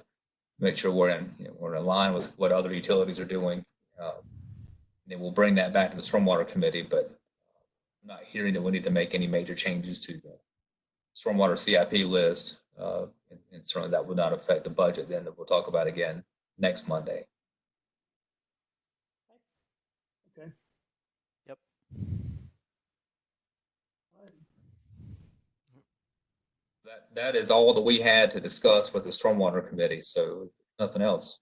make sure we're in line with what other utilities are doing. Then we'll bring that back to the stormwater committee, but I'm not hearing that we need to make any major changes to the stormwater CIP list, and certainly that would not affect the budget then that we'll talk about again next Monday. Okay. Yep. That is all that we had to discuss with the stormwater committee, so nothing else.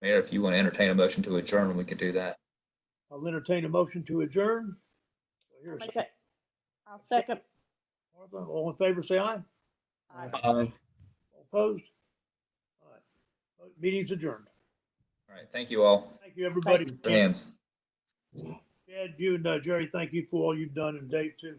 Mayor, if you want to entertain a motion to adjourn, we could do that. I'll entertain a motion to adjourn. I'll second. Martha, all in favor, say aye. Aye. All opposed? All right. Meeting's adjourned. All right, thank you all. Thank you, everybody. Hands. Chad, you and Jerry, thank you for all you've done, and Dave too.